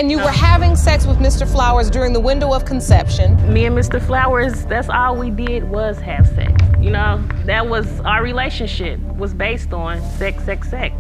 And you were having sex with Mr. Flowers during the window of conception. Me and Mr. Flowers, that's all we did was have sex. You know, that was our relationship, was based on sex,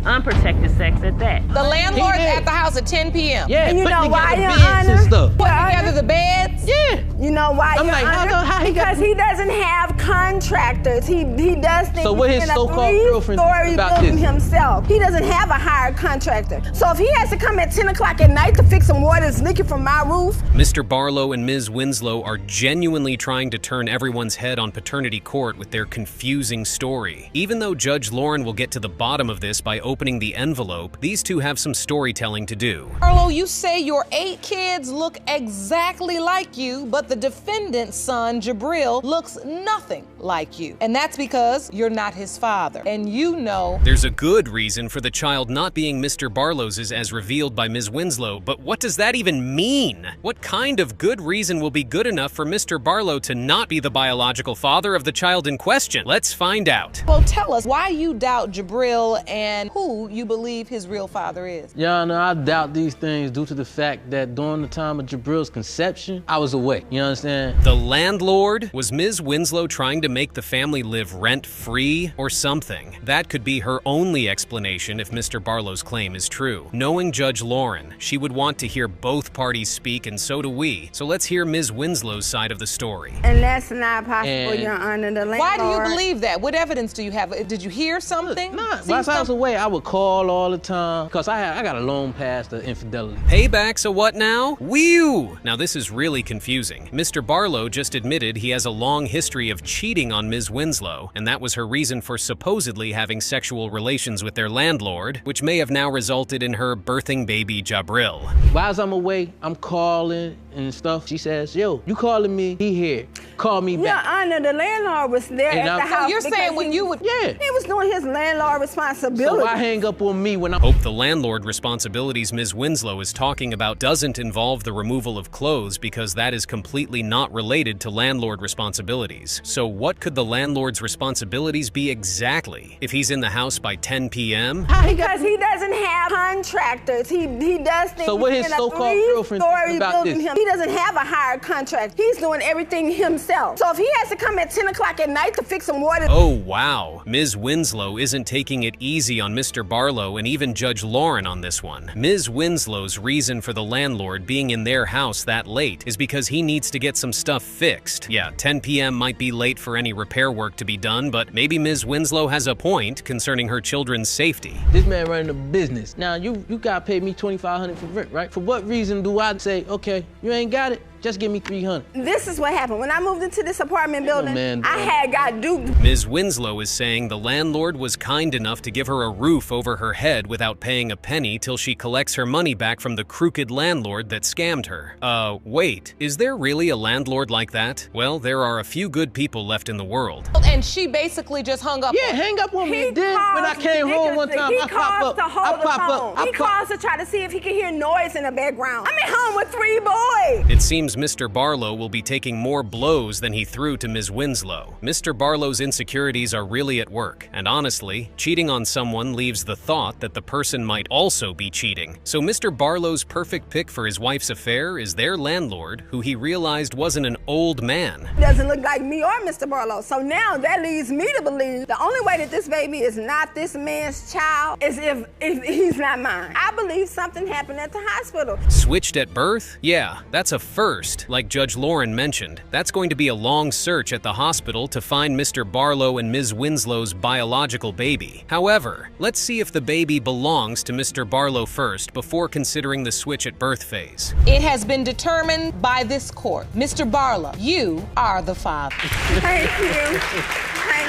unprotected sex at that. The landlord's at the house at 10 p.m. Yeah, and you know why, Your beds Honor? and stuff. Putting together the beds? Yeah. You know why, I'm Your like, Honor? how he got... Because he doesn't have contractors. He does things So what his in a so-called girlfriend three-story about building this? himself. He doesn't have a hired contractor. So if he has to come at 10 o'clock at night to fix some water that's leaking from my roof. Mr. Barlow and Ms. Winslow are genuinely trying to turn everyone's head on paternity court with their confusing story. Even though Judge Lauren will get to the bottom of this by opening the envelope, these two have some storytelling to do. Barlow, you say your 8 kids look exactly like you, but the defendant's son, Jabril, looks nothing like you. And that's because you're not his father. And you know... There's a good reason for the child not being Mr. Barlow's as revealed by Ms. Winslow, but what does that even mean? What kind of good reason will be good enough for Mr. Barlow to not be the biological father of the child in question? Let's find out. Well, tell us why you doubt Jabril and who you believe his real father is. Your Honor, I doubt these things due to the fact that during the time of Jabril's conception, I was away. You understand? The landlord? Was Ms. Winslow trying to make the family live rent-free or something? That could be her only explanation if Mr. Barlow's claim is true. Knowing Judge Lauren, she would want to hear both parties speak, and so do we. So let's hear Ms. Winslow's side of the story. And that's not possible, Your Honor. The landlord... Why do you believe that? What evidence do you have? Did you hear something? Nah, while I was away, I would call all the time because I got a long past of infidelity. Payback's a what now? Whew! Now this is really confusing. Mr. Barlow just admitted he has a long history of cheating on Ms. Winslow, and that was her reason for supposedly having sexual relations with their landlord, which may have now resulted in her birthing baby Jabril. While I'm away, I'm calling and stuff. She says, yo, you calling me? He here. Call me back. Your Honor, the landlord was there And at the I'm- house. So you're saying when you would... Yeah. He was doing his landlord responsibility. So why hang up on me when I'm... Hope the landlord responsibilities Ms. Winslow is talking about doesn't involve the removal of clothes, because that is completely not related to landlord responsibilities. So what could the landlord's responsibilities be exactly? If he's in the house by 10 p.m.? Because he doesn't have contractors. He does things So what his in a so-called girlfriend three-story about building. this? He doesn't have a hired contract. He's doing everything himself. So if he has to come at 10 o'clock at night to fix some water... Oh wow, Ms. Winslow isn't taking it easy on Mr. Barlow and even Judge Lauren on this one. Ms. Winslow's reason for the landlord being in their house that late is because he needs to get some stuff fixed. Yeah, 10 p.m. might be late for any repair work to be done, but maybe Ms. Winslow has a point concerning her children's safety. This man running a business. Now, you gotta pay me $2,500 for rent, right? For what reason do I say, okay, you ain't got it? Just give me $300. This is what happened. When I moved into this apartment building, man, I had got duped. Ms. Winslow is saying the landlord was kind enough to give her a roof over her head without paying a penny till she collects her money back from the crooked landlord that scammed her. Wait, is there really a landlord like that? Well, there are a few good people left in the world. And she basically just hung up. Yeah, hang up on me. He Then when I calls came home one ridiculously. time, He I pop calls up. to hold the phone. He calls to try to see if he can hear noise in the background. I'm at home with 3 boys. It seems Mr. Barlow will be taking more blows than he threw to Ms. Winslow. Mr. Barlow's insecurities are really at work, and honestly, cheating on someone leaves the thought that the person might also be cheating. So Mr. Barlow's perfect pick for his wife's affair is their landlord, who he realized wasn't an old man. Doesn't look like me or Mr. Barlow. So now that leads me to believe the only way that this baby is not this man's child is if he's not mine. I believe something happened at the hospital. Switched at birth? Yeah, that's a first, like Judge Lauren mentioned. That's going to be a long search at the hospital to find Mr. Barlow and Ms. Winslow's biological baby. However, let's see if the baby belongs to Mr. Barlow first before considering the switch at birth phase. It has been determined by this court. Mr. Barlow, you are the father. Thank you.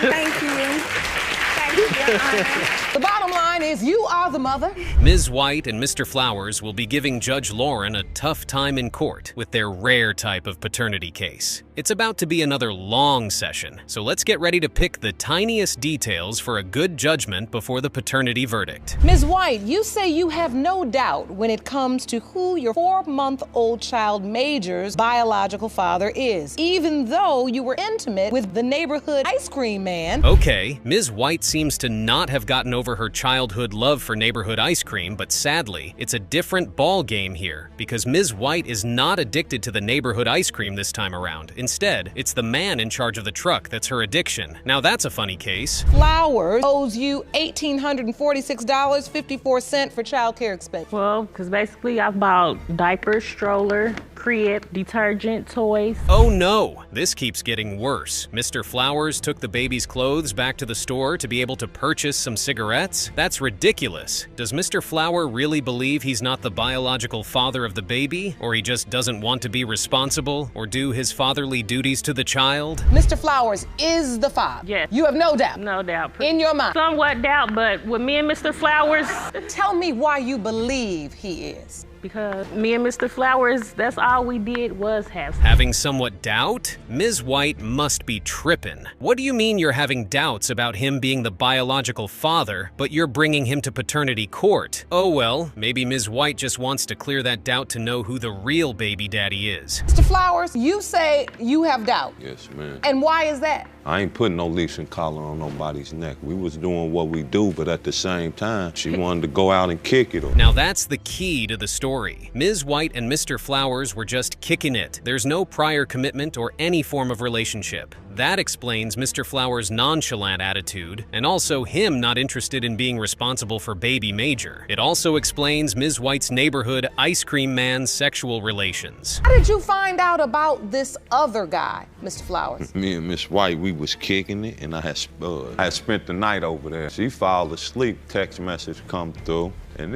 Thank you. Thank you, Your Honor. The bottom line is you are the mother. Ms. White and Mr. Flowers will be giving Judge Lauren a tough time in court with their rare type of paternity case. It's about to be another long session, so let's get ready to pick the tiniest details for a good judgment before the paternity verdict. Ms. White, you say you have no doubt when it comes to who your 4-month-old child Major's biological father is, even though you were intimate with the neighborhood ice cream man. Okay, Ms. White seems to not have gotten over her childhood love for neighborhood ice cream, but sadly, it's a different ball game here because Ms. White is not addicted to the neighborhood ice cream this time around. Instead, it's the man in charge of the truck that's her addiction. Now that's a funny case. Flowers owes you $1,846.54 for child care expenses. Well, because basically I've bought diapers, stroller, crib, detergent, toys. Oh no, this keeps getting worse. Mr. Flowers took the baby's clothes back to the store to be able to purchase some cigarettes? That's ridiculous. Does Mr. Flower really believe he's not the biological father of the baby? Or he just doesn't want to be responsible or do his fatherly duties to the child? Mr. Flowers is the father. Yes. You have no doubt. No doubt. In your mind. Somewhat doubt, but with me and Mr. Flowers, Tell me why you believe he is. because me and Mr. Flowers, that's all we did was have sex. Having somewhat doubt? Ms. White must be trippin'. What do you mean you're having doubts about him being the biological father, but you're bringing him to paternity court? Oh well, maybe Ms. White just wants to clear that doubt to know who the real baby daddy is. Mr. Flowers, you say you have doubt. Yes, ma'am. And why is that? I ain't putting no leash and collar on nobody's neck. We was doing what we do, but at the same time, she wanted to go out and kick it. Now that's the key to the story. Ms. White and Mr. Flowers were just kicking it. There's no prior commitment or any form of relationship. That explains Mr. Flowers' nonchalant attitude, and also him not interested in being responsible for baby Major. It also explains Ms. White's neighborhood ice cream man's sexual relations. How did you find out about this other guy, Mr. Flowers? Me and Miss White, we was kicking it, and I had spent the night over there. She fallen asleep, text message come through, and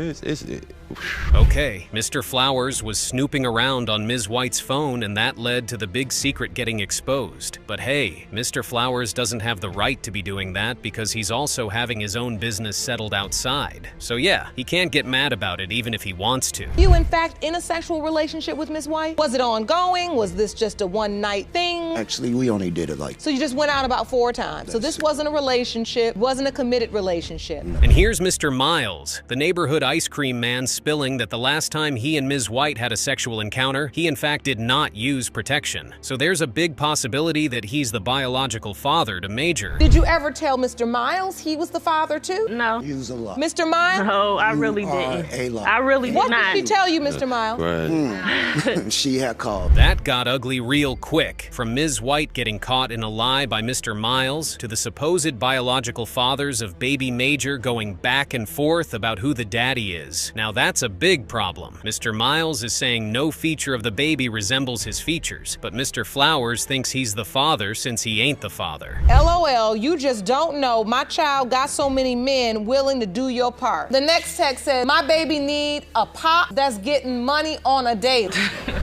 Okay, Mr. Flowers was snooping around on Ms. White's phone, and that led to the big secret getting exposed. But hey, Mr. Flowers doesn't have the right to be doing that because he's also having his own business settled outside. So yeah, he can't get mad about it even if he wants to. You in fact in a sexual relationship with Ms. White? Was it ongoing? Was this just a one-night thing? Actually, we only did it like... So you just went out about 4 times. So this wasn't a relationship, wasn't a committed relationship. And here's Mr. Miles, the neighborhood ice cream man, spilling that the last time he and Ms. White had a sexual encounter, he in fact did not use protection. So there's a big possibility that he's the biological father to Major. Did you ever tell Mr. Miles he was the father too? No. You was a lot. Mr. Miles? No, I really You are didn't. a lot. I really did What not. did she tell you, Mr. Miles? right. She had called. That got ugly real quick. From Ms. White getting caught in a lie by Mr. Miles to the supposed biological fathers of baby Major going back and forth about who the daddy is. Now that's a big problem. Mr. Miles is saying no feature of the baby resembles his features, but Mr. Flowers thinks he's the father since he ain't the father. LOL, you just don't know. My child got so many men willing to do your part. The next text says, my baby need a pop that's getting money on a daily.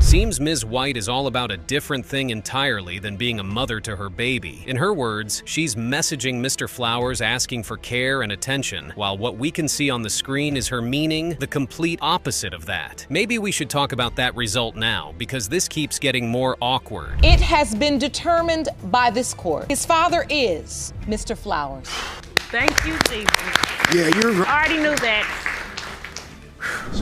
Seems Ms. White is all about a different thing entirely than being a mother to her baby. In her words, she's messaging Mr. Flowers asking for care and attention, while what we can see on the screen is her meaning the complete opposite of that. Maybe we should talk about that result now, because this keeps getting more awkward. It has been determined by this court. His father is Mr. Flowers. Thank you, Jesus. Yeah, you're right. I already knew that.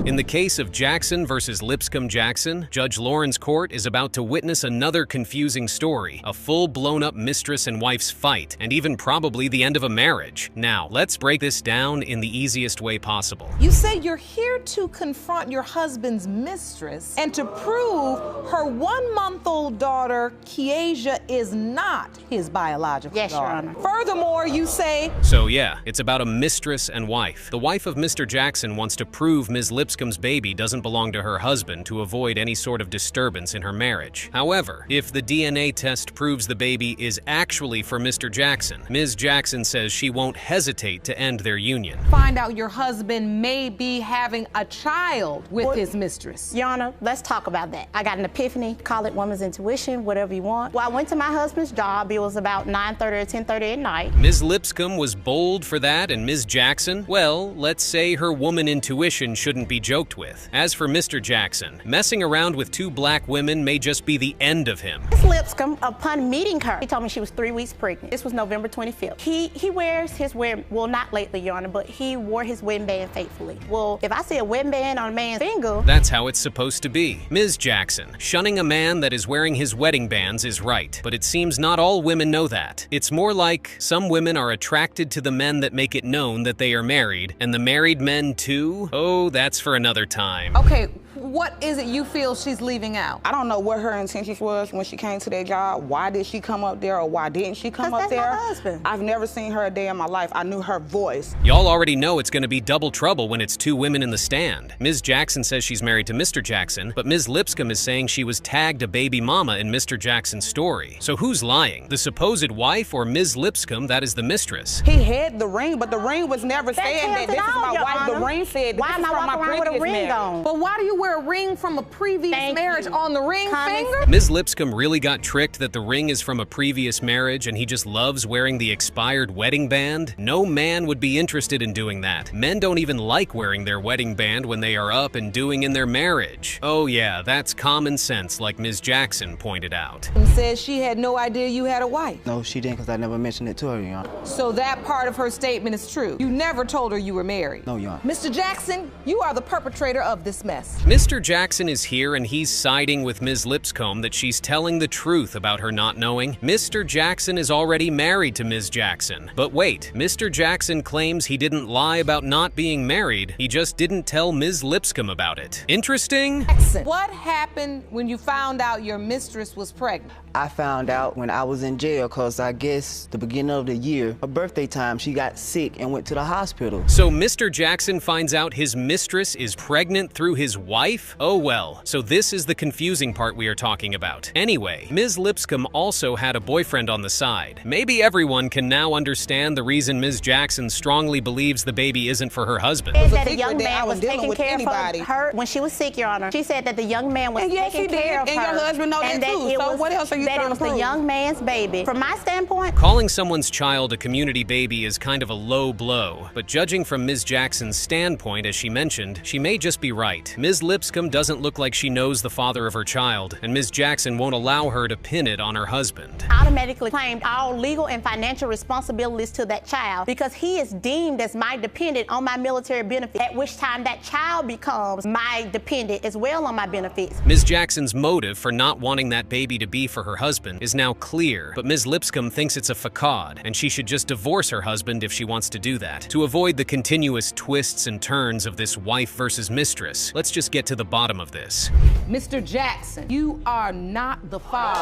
In the case of Jackson versus Lipscomb Jackson, Judge Lauren's court is about to witness another confusing story, a full blown up mistress and wife's fight, and even probably the end of a marriage. Now, let's break this down in the easiest way possible. You say you're here to confront your husband's mistress and to prove her 1-month-old daughter, Kiesha, is not his biological daughter. Your Honor. Furthermore, you say... So yeah, it's about a mistress and wife. The wife of Mr. Jackson wants to prove Ms. Lipscomb's baby doesn't belong to her husband to avoid any sort of disturbance in her marriage. However, if the DNA test proves the baby is actually for Mr. Jackson, Ms. Jackson says she won't hesitate to end their union. Find out your husband may be having a child with his mistress. Your Honor, let's talk about that. I got an epiphany, call it woman's intuition, whatever you want. Well, I went to my husband's job. It was about 9:30 or 10:30 at night. Ms. Lipscomb was bold for that, and Ms. Jackson, well, let's say her woman intuition shouldn't be joked with. As for Mr. Jackson, messing around with 2 black women may just be the end of him. Miss Lipscomb, upon meeting her, he told me she was 3 weeks pregnant. This was November 25th. He wears his wedding, well, not lately, Your Honor, but he wore his wedding band faithfully. Well, if I see a wedding band on a man's finger... That's how it's supposed to be. Ms. Jackson, shunning a man that is wearing his wedding bands is right, but it seems not all women know that. It's more like some women are attracted to the men that make it known that they are married, and the married men too? Oh, that's for another time. Okay, what is it you feel she's leaving out? I don't know what her intentions was when she came to that job. Why did she come up there or why didn't she come up there? That's my husband. I've never seen her a day in my life. I knew her voice. Y'all already know it's gonna be double trouble when it's 2 women in the stand. Ms. Jackson says she's married to Mr. Jackson, but Ms. Lipscomb is saying she was tagged a baby mama in Mr. Jackson's story. So who's lying? The supposed wife or Ms. Lipscomb that is the mistress? He had the ring, but the ring was never saying that this is my Your wife. Honor. The ring said why this am is I from my walking around with a previous ring marriage. on? But why do you wear a ring from a previous marriage on the ring finger? Ms. Lipscomb really got tricked that the ring is from a previous marriage and he just loves wearing the expired wedding band? No man would be interested in doing that. Men don't even like wearing their wedding band when they are up and doing in their marriage. Oh yeah, that's common sense, like Ms. Jackson pointed out. And says she had no idea you had a wife. No, she didn't, because I never mentioned it to her, Your Honor. So that part of her statement is true. You never told her you were married. No, Your Honor. Mr. Jackson, you are the perpetrator of this mess. Mr. Jackson is here and he's siding with Ms. Lipscomb that she's telling the truth about her not knowing. Mr. Jackson is already married to Ms. Jackson. But wait, Mr. Jackson claims he didn't lie about not being married, he just didn't tell Ms. Lipscomb about it. Interesting? Jackson, what happened when you found out your mistress was pregnant? I found out when I was in jail, because I guess the beginning of the year, her birthday time, she got sick and went to the hospital. So Mr. Jackson finds out his mistress is pregnant through his wife? Oh well, so this is the confusing part we are talking about. Anyway, Ms. Lipscomb also had a boyfriend on the side. Maybe everyone can now understand the reason Ms. Jackson strongly believes the baby isn't for her husband. Said that a young man was taking care of her when she was sick, Your Honor. She said that the young man was taking care of her. And your husband know that too. So what else are you that trying it was to prove? the young man's baby. From my standpoint, Calling someone's child a community baby is kind of a low blow, but judging from Ms. Jackson's standpoint, as she mentioned, she may just be right. Ms. Lipscomb doesn't look like she knows the father of her child, and Ms. Jackson won't allow her to pin it on her husband. automatically claimed all legal and financial responsibilities to that child because he is deemed as my dependent on my military benefits, at which time that child becomes my dependent as well on my benefits. Ms. Jackson's motive for not wanting that baby to be for her husband is now clear, but Ms. Lipscomb thinks it's a facade, and she should just divorce her husband if she wants to do that. To avoid the continuous twists and turns of this wife versus mistress, let's just get to the bottom of this. Mr. Jackson, you are not the father.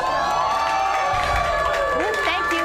Thank you.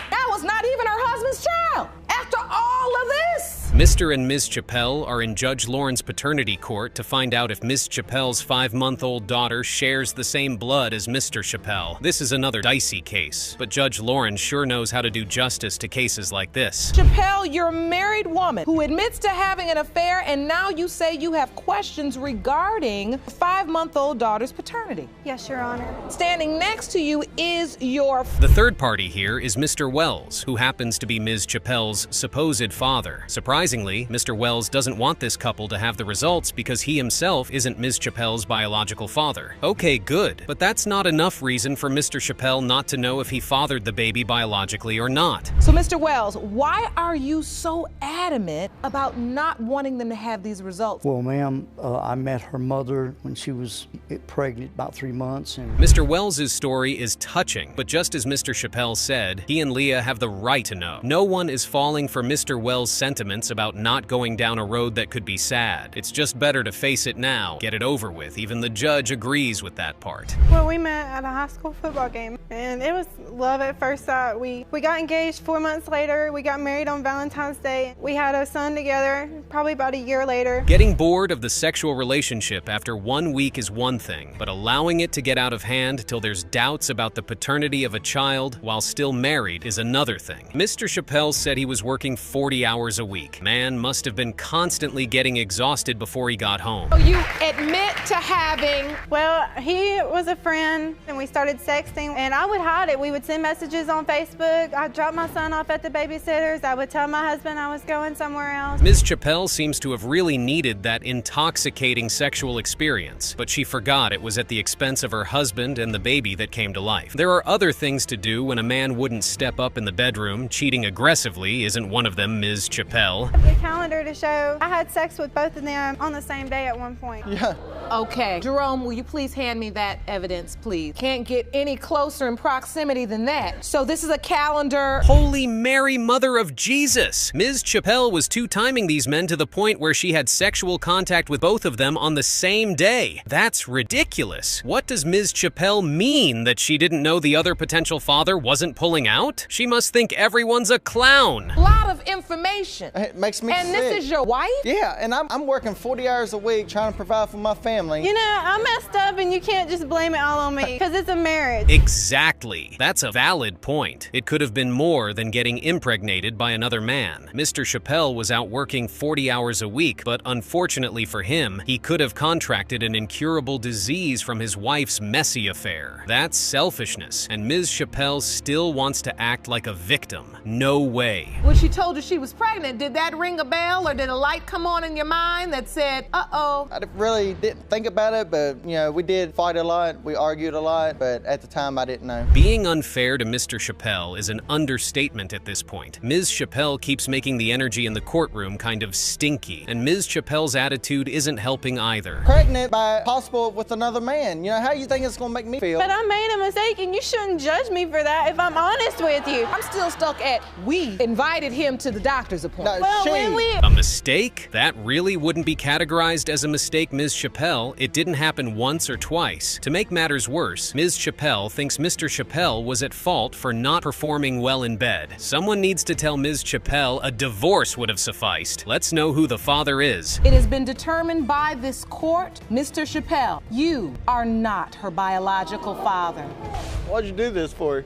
That was not even her husband's child. After all of this. Mr. and Ms. Chappelle are in Judge Lauren's paternity court to find out if Ms. Chappelle's 5-month-old daughter shares the same blood as Mr. Chappelle. This is another dicey case, but Judge Lauren sure knows how to do justice to cases like this. Chappelle, you're a married woman who admits to having an affair, and now you say you have questions regarding 5-month-old daughter's paternity. Yes, Your Honor. Standing next to you is your... The third party here is Mr. Wells, who happens to be Ms. Chappelle's supposed father. Surprisingly, Mr. Wells doesn't want this couple to have the results because he himself isn't Ms. Chappelle's biological father. Okay, good, but that's not enough reason for Mr. Chappelle not to know if he fathered the baby biologically or not. So, Mr. Wells, why are you so adamant about not wanting them to have these results? Well, ma'am, I met her mother when she was pregnant, about 3 months. And Mr. Wells' story is touching, but just as Mr. Chappelle said, he and Leah have the right to know. No one is falling for Mr. Wells' sentiments about not going down a road that could be sad. It's just better to face it now, get it over with. Even the judge agrees with that part. Well, we met at a high school football game, and it was love at first sight. We got engaged 4 months later. We got married on Valentine's Day. We had a son together, probably about a year later. Getting bored of the sexual relationship after 1 week is one thing, but allowing it to get out of hand till there's doubts about the paternity of a child while still married is another thing. Mr. Chappelle said he was working 40 hours a week. Man must have been constantly getting exhausted before he got home. So you admit to having... Well, he was a friend, and we started sexting, and I would hide it. We would send messages on Facebook. I'd drop my son off at the babysitter's. I would tell my husband I was going somewhere else. Ms. Chappelle seems to have really needed that intoxicating sexual experience, but she forgot it was at the expense of her husband and the baby that came to life. There are other things to do when a man wouldn't step up in the bedroom. Cheating aggressively isn't one of them, Ms. Chappelle. The calendar to show I had sex with both of them on the same day at one point. Yeah. Okay. Jerome, will you please hand me that evidence, please? Can't get any closer in proximity than that. So this is a calendar. Holy Mary, Mother of Jesus! Ms. Chappelle was two-timing these men to the point where she had sexual contact with both of them on the same day. That's ridiculous. What does Ms. Chappelle mean, that she didn't know the other potential father wasn't pulling out? She must think everyone's a clown. A lot of information. It makes me And sick. this is your wife? Yeah, and I'm working 40 hours a week trying to provide for my family. You know, I messed up, and you can't just blame it all on me, because it's a marriage. Exactly. That's a valid point. It could have been more than getting impregnated by another man. Mr. Chappelle was out working 40 hours a week, but unfortunately for him, he could have contracted an incurable disease from his wife's messy affair. That's selfishness, and Ms. Chappelle still wants to act like a victim. No way. When she told you she was pregnant, did that ring a bell, or did a light come on in your mind that said, uh-oh? I really didn't think about it, but, you know, we did fight a lot, we argued a lot, but at the time I didn't know. Being unfair to Mr. Chappelle is an understatement at this point. Ms. Chappelle keeps making the energy in the courtroom kind of stinky, and Ms. Chappelle's attitude isn't helping either. Pregnant by possible with another man. You know, how you think it's gonna make me feel? But I made a mistake, and you shouldn't judge me for that if I'm honest with you. I'm still stuck at, we invited him to the doctor's appointment. Well, when we... A mistake? That really wouldn't be categorized as a mistake, Ms. Chappelle. It didn't happen once or twice. To make matters worse, Ms. Chappelle thinks Mr. Chappelle was at fault for not performing well in bed. Someone needs to tell Ms. Chappelle a divorce would have sufficed. Let's know who the father is. It has been determined by this court, Mr. Chappelle, you are not her biological father. What'd you do this for?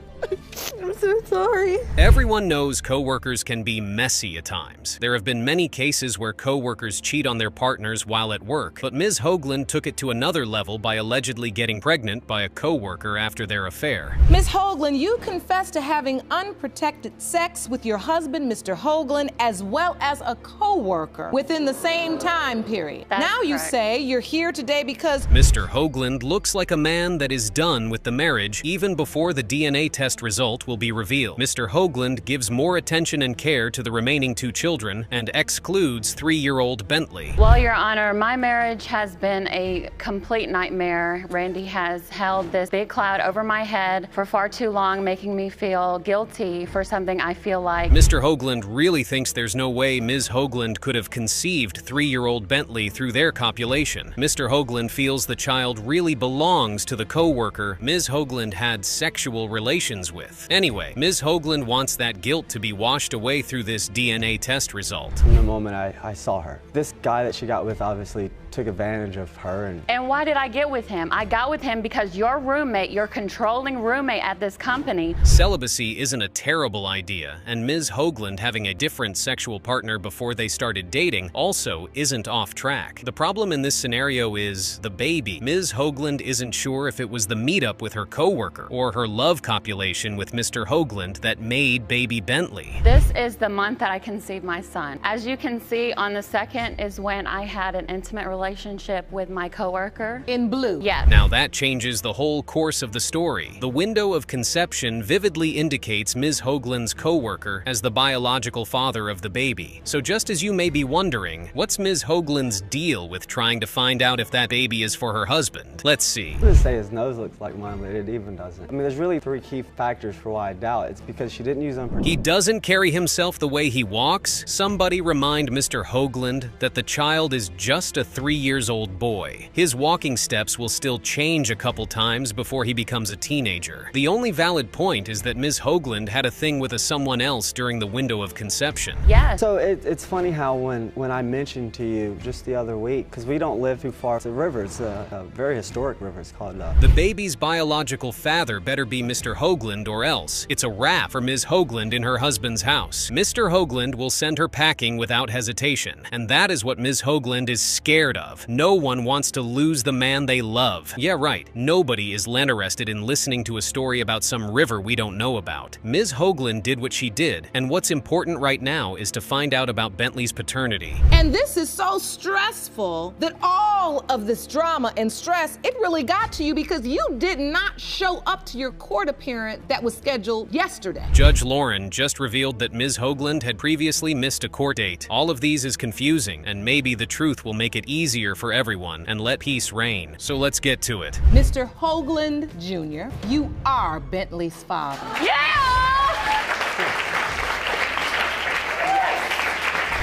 I'm so sorry. Everyone knows coworkers can be messy at times. There have been many cases where coworkers cheat on their partners while at work, but Ms. Hoagland took it to another level by allegedly getting pregnant by a coworker after their affair. Ms. Hoagland, you confessed to having unprotected sex with your husband, Mr. Hoagland, as well as a coworker within the same time period. That's now you correct. say you're here today because Mr. Hoagland looks like a man that is done with the marriage even before the DNA test result will be revealed. Mr. Hoagland gives more attention and care to the remaining two children and excludes 3-year-old Bentley. Well, Your Honor, my marriage has been a complete nightmare. Randy has held this big cloud over my head for far too long, making me feel guilty for something I feel like. Mr. Hoagland really thinks there's no way Ms. Hoagland could have conceived 3-year-old Bentley through their copulation. Mr. Hoagland feels the child really belongs to the coworker Ms. Hoagland had sexual relations with. Anyway, Ms. Hoagland wants that guilt to be washed away through this DNA test result. From the moment I saw her, this guy that she got with obviously took advantage of her. And why did I get with him? I got with him because your roommate, your controlling roommate at this company. Celibacy isn't a terrible idea, and Ms. Hoagland having a different sexual partner before they started dating also isn't off track. The problem in this scenario is the baby. Ms. Hoagland isn't sure if it was the meetup with her coworker or her love copulation with Mr. Hoagland that made baby Bentley. This is the month that I conceived my son. As you can see, on the 2nd is when I had an intimate relationship with my coworker. In blue. Yes. Now that changes the whole course of the story. The window of conception vividly indicates Ms. Hoagland's coworker as the biological father of the baby. So just as you may be wondering, what's Ms. Hoagland's deal with trying to find out if that baby is for her husband? Let's see. I wouldn't say his nose looks like mine, but it even doesn't. I mean, there's really 3 key factors for why I doubt. It's because she didn't use unprotected. He doesn't carry himself the way he walks? Somebody remind Mr. Hoagland that the child is just a 3-year-old boy. His walking steps will still change a couple times before he becomes a teenager. The only valid point is that Ms. Hoagland had a thing with someone else during the window of conception. Yes. So it's funny how when I mentioned to you just the other week, because we don't live too far, it's a river, it's a very historic river, it's called The baby's biological father better be Mr. Hoagland Hoagland or else. It's a wrap for Ms. Hoagland in her husband's house. Mr. Hoagland will send her packing without hesitation, and that is what Ms. Hoagland is scared of. No one wants to lose the man they love. Yeah, right. Nobody is interested in listening to a story about some river we don't know about. Ms. Hoagland did what she did, and what's important right now is to find out about Bentley's paternity. And this is so stressful that all of this drama and stress, it really got to you because you did not show up to your court appearance that was scheduled yesterday. Judge Lauren just revealed that Ms. Hoagland had previously missed a court date. All of these is confusing, and maybe the truth will make it easier for everyone and let peace reign. So let's get to it. Mr. Hoagland Jr., you are Bentley's father.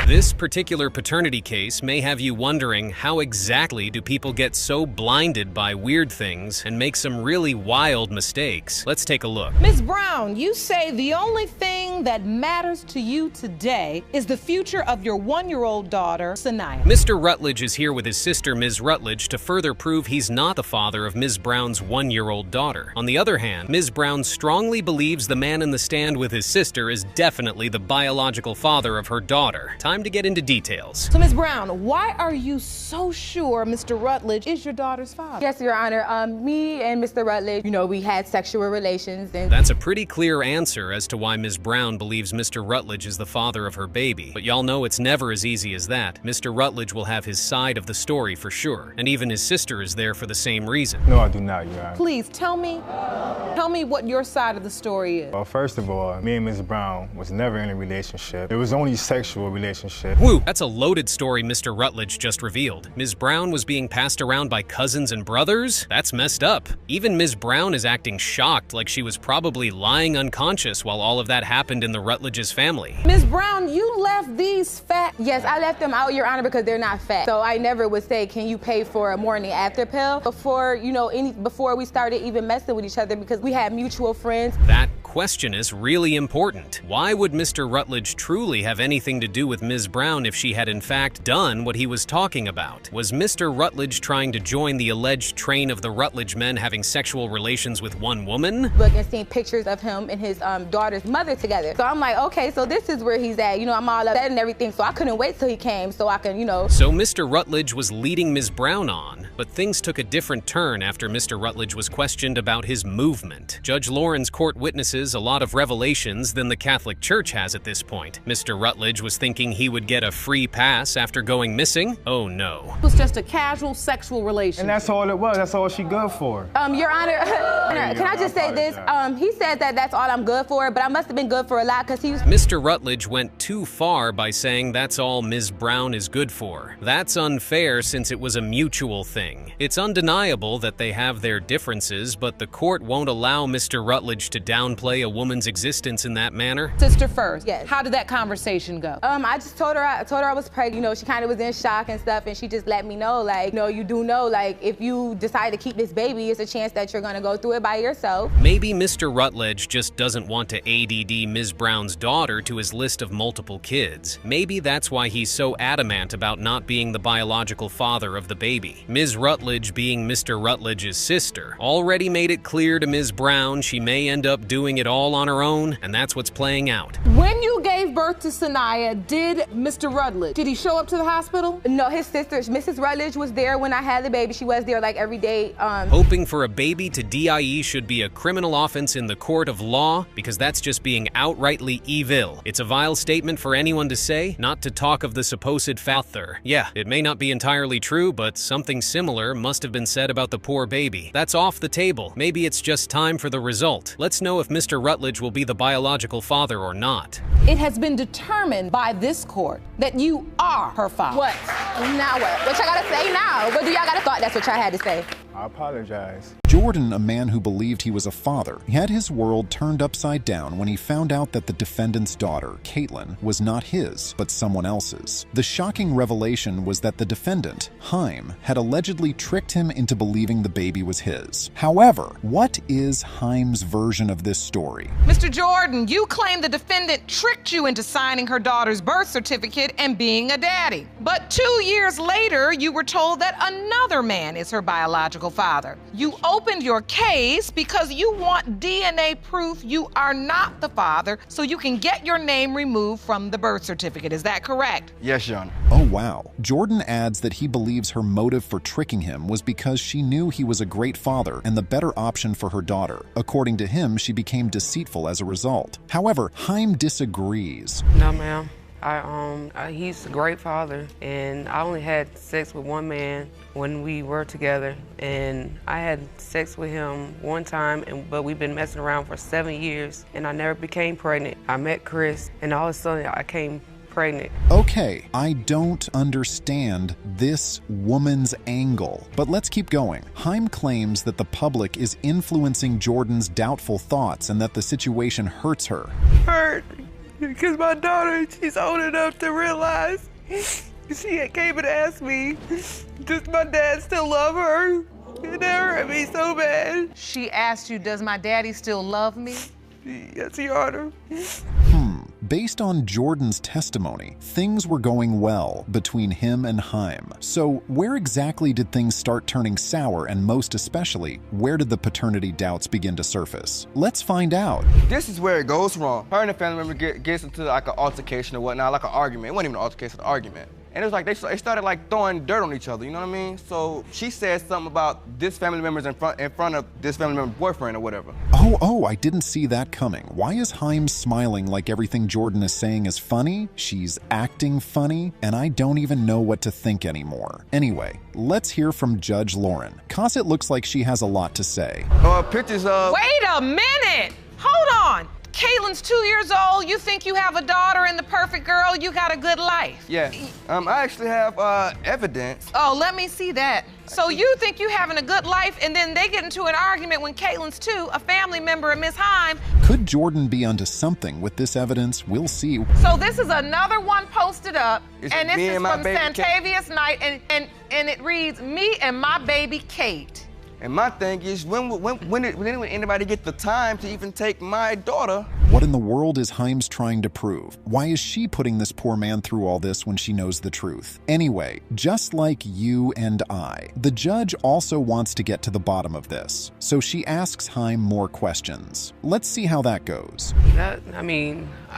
This particular paternity case may have you wondering, how exactly do people get so blinded by weird things and make some really wild mistakes? Let's take a look. Ms. Brown, you say the only thing that matters to you today is the future of your one-year-old daughter, Sanaya. Mr. Rutledge is here with his sister, Ms. Rutledge, to further prove he's not the father of Ms. Brown's one-year-old daughter. On the other hand, Ms. Brown strongly believes the man in the stand with his sister is definitely the biological father of her daughter. Time to get into details. So, Ms. Brown, why are you so sure Mr. Rutledge is your daughter's father? Yes, Your Honor. Me and Mr. Rutledge, we had sexual relations. And that's a pretty clear answer as to why Ms. Brown believes Mr. Rutledge is the father of her baby. But y'all know it's never as easy as that. Mr. Rutledge will have his side of the story for sure. And even his sister is there for the same reason. No, I do not, Your Honor. Please, tell me what your side of the story is. Well, first of all, me and Ms. Brown was never in a relationship. It was only a sexual relationship. Woo, that's a loaded story Mr. Rutledge just revealed. Ms. Brown was being passed around by cousins and brothers? That's messed up. Even Ms. Brown is acting shocked, like she was probably lying unconscious while all of that happened in the Rutledge's family. Ms. Brown, you left these fat... Yes, I left them out, Your Honor, because they're not fat. So I never would say, can you pay for a morning after pill before, before we started even messing with each other, because we had mutual friends. That question is really important. Why would Mr. Rutledge truly have anything to do with Ms. Brown if she had in fact done what he was talking about? Was Mr. Rutledge trying to join the alleged train of the Rutledge men having sexual relations with one woman? Look and seeing pictures of him and his daughter's mother together. So I'm like, okay, so this is where he's at. I'm all upset and everything, so I couldn't wait till he came so I can, So Mr. Rutledge was leading Ms. Brown on, but things took a different turn after Mr. Rutledge was questioned about his movement. Judge Lauren's court witnesses a lot of revelations than the Catholic Church has at this point. Mr. Rutledge was thinking he would get a free pass after going missing. Oh no. It was just a casual sexual relationship. And that's all it was. That's all she good for. Your Honor, can I just say this? He said that that's all I'm good for, but I must have been good for a lot because he was... Mr. Rutledge went too far by saying that's all Ms. Brown is good for. That's unfair since it was a mutual thing. It's undeniable that they have their differences, but the court won't allow Mr. Rutledge to downplay a woman's existence in that manner. Sister first. Yes. How did that conversation go? I just told her I was pregnant. She kind of was in shock and stuff, and she just let me know, like, you do know, like, if you decide to keep this baby, it's a chance that you're gonna go through it by yourself. Maybe Mr. Rutledge just doesn't want to ADD Ms. Brown's daughter to his list of multiple kids. Maybe that's why he's so adamant about not being the biological father of the baby. Ms. Rutledge, being Mr. Rutledge's sister, already made it clear to Ms. Brown she may end up doing it all on her own, and that's what's playing out. When you gave birth to Sanaya, did Mr. Rutledge, did he show up to the hospital? No, his sister, Mrs. Rutledge, was there when I had the baby. She was there like every day. Hoping for a baby to DIE should be a criminal offense in the court of law because that's just being outrightly evil. It's a vile statement for anyone to say, not to talk of the supposed father. Yeah, it may not be entirely true, but something similar must have been said about the poor baby. That's off the table. Maybe it's just time for the result. Let's know if Mr. Rutledge will be the biological father or not. It has been determined by this court that you are her father. What? Now what? What y'all gotta say now? What do y'all gotta thought? That's what y'all had to say. I apologize. Jordan, a man who believed he was a father, had his world turned upside down when he found out that the defendant's daughter, Caitlin, was not his, but someone else's. The shocking revelation was that the defendant, Haim, had allegedly tricked him into believing the baby was his. However, what is Haim's version of this story? Mr. Jordan, you claim the defendant tricked you into signing her daughter's birth certificate and being a daddy. But 2 years later, you were told that another man is her biological biological father. You opened your case because you want DNA proof you are not the father so you can get your name removed from the birth certificate. Is that correct? Yes, Your Honor. Oh wow. Jordan adds that he believes her motive for tricking him was because she knew he was a great father and the better option for her daughter. According to him, she became deceitful as a result. However, Haim disagrees. No, ma'am. He's a great father, and I only had sex with one man when we were together, and I had sex with him one time, but we've been messing around for 7 years, and I never became pregnant. I met Chris, and all of a sudden I came pregnant. Okay, I don't understand this woman's angle, but let's keep going. Haim claims that the public is influencing Jordan's doubtful thoughts and that the situation hurts her. Hurt. Because my daughter, she's old enough to realize, she came and asked me, does my dad still love her? It hurt me so bad. She asked you, does my daddy still love me? Yes, Your Honor. Based on Jordan's testimony, things were going well between him and Haim. So where exactly did things start turning sour, and most especially, where did the paternity doubts begin to surface? Let's find out. This is where it goes wrong. Her and the family member gets into like an altercation or whatnot, like an argument. It wasn't even an altercation, an argument. And it was like they started like throwing dirt on each other, you know what I mean? So she said something about this family member's in front of this family member's boyfriend or whatever. Oh, I didn't see that coming. Why is Haim smiling like everything Jordan is saying is funny? She's acting funny, and I don't even know what to think anymore. Anyway, let's hear from Judge Lauren, cause it looks like she has a lot to say. Pictures of... Wait a minute! Hold on! Caitlin's 2 years old, you think you have a daughter and the perfect girl, you got a good life. Yeah, I actually have evidence. Oh, let me see that. So you think you having a good life, and then they get into an argument when Caitlin's 2, a family member of Miss Haim. Could Jordan be onto something with this evidence? We'll see. So this is another one posted up, and this is from Santavius Knight, and it reads, me and my baby Kate. And my thing is, when did anybody get the time to even take my daughter? What in the world is Haim's trying to prove? Why is she putting this poor man through all this when she knows the truth? Anyway, just like you and I, the judge also wants to get to the bottom of this. So she asks Haim more questions. Let's see how that goes. I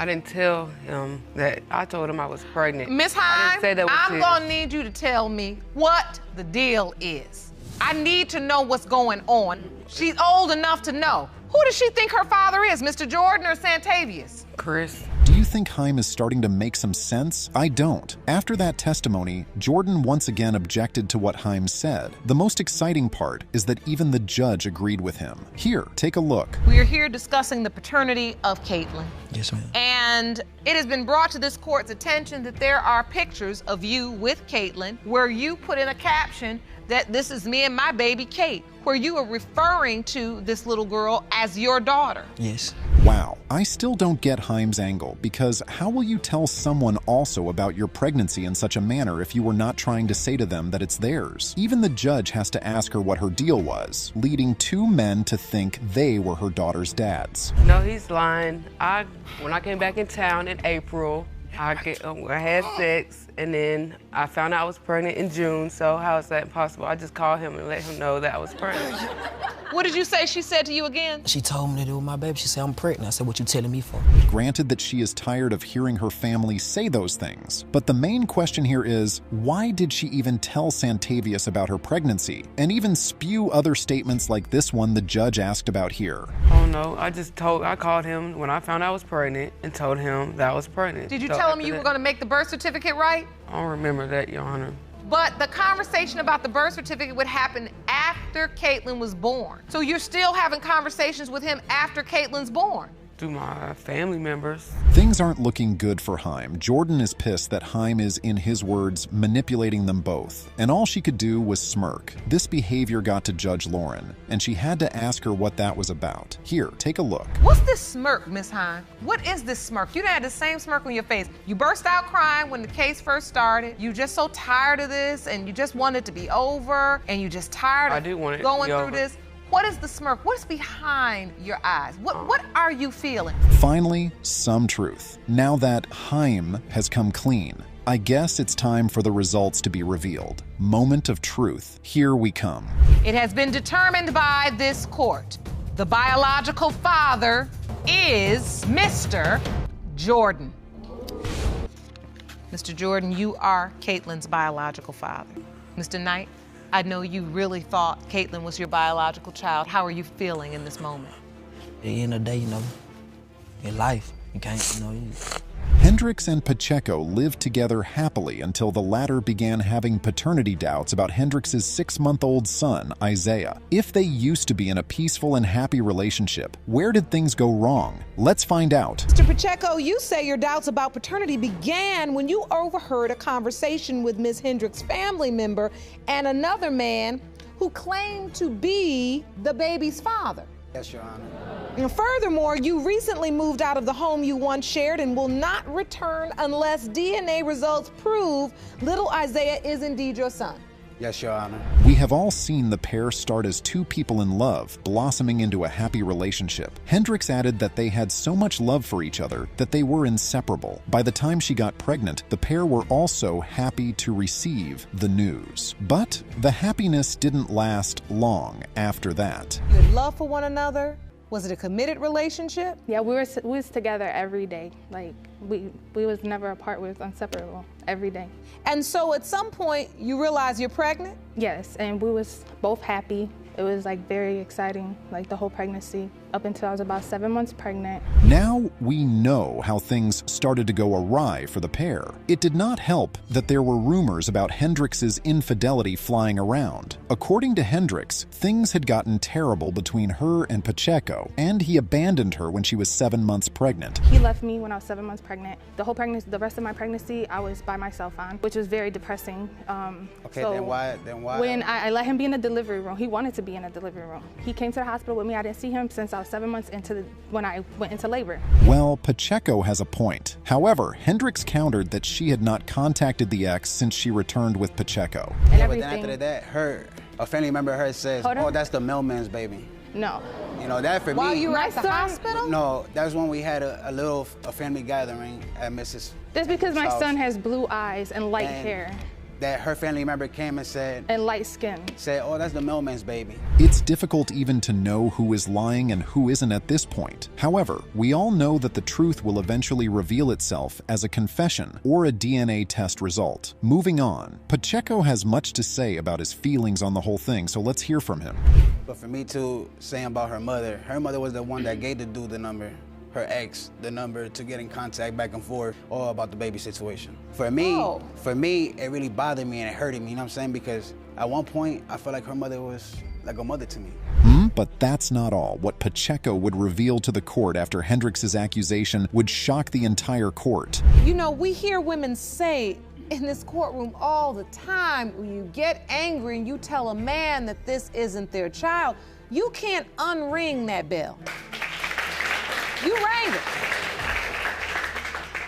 didn't tell him that. I told him I was pregnant. Miss Haim, I'm gonna need you to tell me what the deal is. I need to know what's going on. She's old enough to know. Who does she think her father is, Mr. Jordan or Santavius? Chris. Do you think Haim is starting to make some sense? I don't. After that testimony, Jordan once again objected to what Haim said. The most exciting part is that even the judge agreed with him. Here, take a look. We are here discussing the paternity of Caitlin. Yes, ma'am. And it has been brought to this court's attention that there are pictures of you with Caitlin where you put in a caption that this is me and my baby Kate, where you are referring to this little girl as your daughter. Yes. Wow, I still don't get Haim's angle, because how will you tell someone also about your pregnancy in such a manner if you were not trying to say to them that it's theirs? Even the judge has to ask her what her deal was, leading two men to think they were her daughter's dads. No, he's lying. When I came back in town in April, I had sex, and then I found out I was pregnant in June, so how is that possible? I just called him and let him know that I was pregnant. What did you say she said to you again? She told me that it was my baby. She said, I'm pregnant. I said, what you telling me for? Granted that she is tired of hearing her family say those things, but the main question here is, why did she even tell Santavius about her pregnancy, and even spew other statements like this one the judge asked about here? Oh no, I called him when I found out I was pregnant and told him that I was pregnant. Did you tell him you were gonna make the birth certificate right? I don't remember that, Your Honor. But the conversation about the birth certificate would happen after Caitlin was born. So you're still having conversations with him after Caitlin's born. To my family members. Things aren't looking good for Haim. Jordan is pissed that Haim is, in his words, manipulating them both, and all she could do was smirk. This behavior got to Judge Lauren, and she had to ask her what that was about. Here, take a look. What's this smirk, Miss Haim? What is this smirk? You had the same smirk on your face. You burst out crying when the case first started. You just so tired of this, and you just want it to be over, and you just tired of going through this. What is the smirk? What's behind your eyes? What are you feeling? Finally, some truth. Now that Haim has come clean, I guess it's time for the results to be revealed. Moment of truth. Here we come. It has been determined by this court. The biological father is Mr. Jordan. Mr. Jordan, you are Caitlin's biological father. Mr. Knight, I know you really thought Caitlin was your biological child. How are you feeling in this moment? At the end of the day, in life, you can't, Hendricks and Pacheco lived together happily until the latter began having paternity doubts about Hendricks' 6-month-old son, Isaiah. If they used to be in a peaceful and happy relationship, where did things go wrong? Let's find out. Mr. Pacheco, you say your doubts about paternity began when you overheard a conversation with Ms. Hendricks' family member and another man who claimed to be the baby's father. Yes, Your Honor. And furthermore, you recently moved out of the home you once shared and will not return unless DNA results prove little Isaiah is indeed your son. Yes, Your Honor. We have all seen the pair start as two people in love, blossoming into a happy relationship. Hendricks added that they had so much love for each other that they were inseparable. By the time she got pregnant, the pair were also happy to receive the news. But the happiness didn't last long after that. You had love for one another? Was it a committed relationship? Yeah, we was together every day. Like, we was never apart, we was inseparable every day. And so at some point, you realize you're pregnant? Yes, and we was both happy. It was like very exciting, like the whole pregnancy, up until I was about 7 months pregnant. Now we know how things started to go awry for the pair. It did not help that there were rumors about Hendricks' infidelity flying around. According to Hendricks, things had gotten terrible between her and Pacheco, and he abandoned her when she was 7 months pregnant. He left me when I was 7 months pregnant. The whole pregnancy, the rest of my pregnancy, I was by myself on, which was very depressing. Okay, so then why? When I let him be in the delivery room, he wanted to be in a delivery room. He came to the hospital with me. I didn't see him since I was 7 months when I went into labor. Well, Pacheco has a point. However, Hendricks countered that she had not contacted the ex since she returned with Pacheco. Yeah, but then after that, a family member of hers says, oh, that's the mailman's baby. No. You know, that for me. While you were at the hospital? No, that was when we had a family gathering at Mrs. That's because my son has blue eyes and light hair. That her family member came and said... And light skin. Said, oh, that's the mailman's baby. It's difficult even to know who is lying and who isn't at this point. However, we all know that the truth will eventually reveal itself as a confession or a DNA test result. Moving on, Pacheco has much to say about his feelings on the whole thing, so let's hear from him. But for me to say about her mother was the one that gave the dude the number. Her ex, the number to get in contact back and forth, all about the baby situation. For me, it really bothered me and it hurted me, you know what I'm saying? Because at one point, I felt like her mother was like a mother to me. But that's not all. What Pacheco would reveal to the court after Hendricks' accusation would shock the entire court. You know, we hear women say in this courtroom all the time, when you get angry and you tell a man that this isn't their child, you can't unring that bell. You rang it.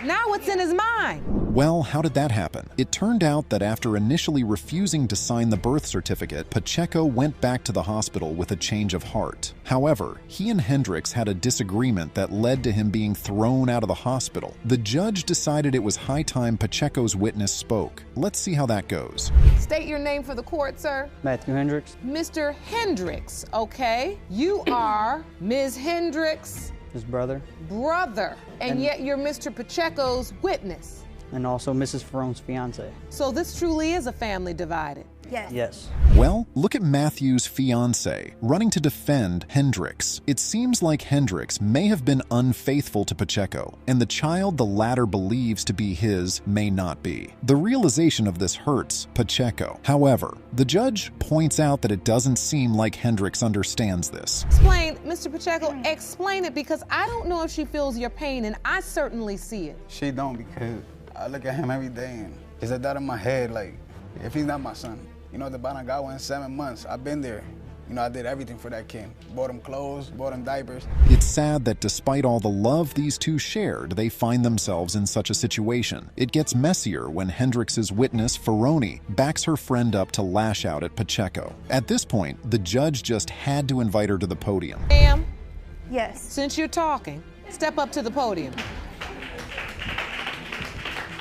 Now what's in his mind? Well, how did that happen? It turned out that after initially refusing to sign the birth certificate, Pacheco went back to the hospital with a change of heart. However, he and Hendricks had a disagreement that led to him being thrown out of the hospital. The judge decided it was high time Pacheco's witness spoke. Let's see how that goes. State your name for the court, sir. Matthew Hendricks. Mr. Hendricks, okay. You are Ms. Hendricks' his brother. And yet you're Mr. Pacheco's witness. And also Mrs. Ferrone's fiance. So this truly is a family divided. Yes. Well, look at Matthew's fiance running to defend Hendricks. It seems like Hendricks may have been unfaithful to Pacheco, and the child the latter believes to be his may not be. The realization of this hurts Pacheco. However, the judge points out that it doesn't seem like Hendricks understands this. Explain, Mr. Pacheco, explain it, because I don't know if she feels your pain, and I certainly see it. She don't, because I look at him every day, and it's a doubt in my head, like, if he's not my son. You know, the bottom got one in 7 months. I've been there. You know, I did everything for that kid. Bought him clothes, bought him diapers. It's sad that despite all the love these two shared, they find themselves in such a situation. It gets messier when Hendricks' witness, Ferrone, backs her friend up to lash out at Pacheco. At this point, the judge just had to invite her to the podium. Ma'am? Yes. Since you're talking, step up to the podium.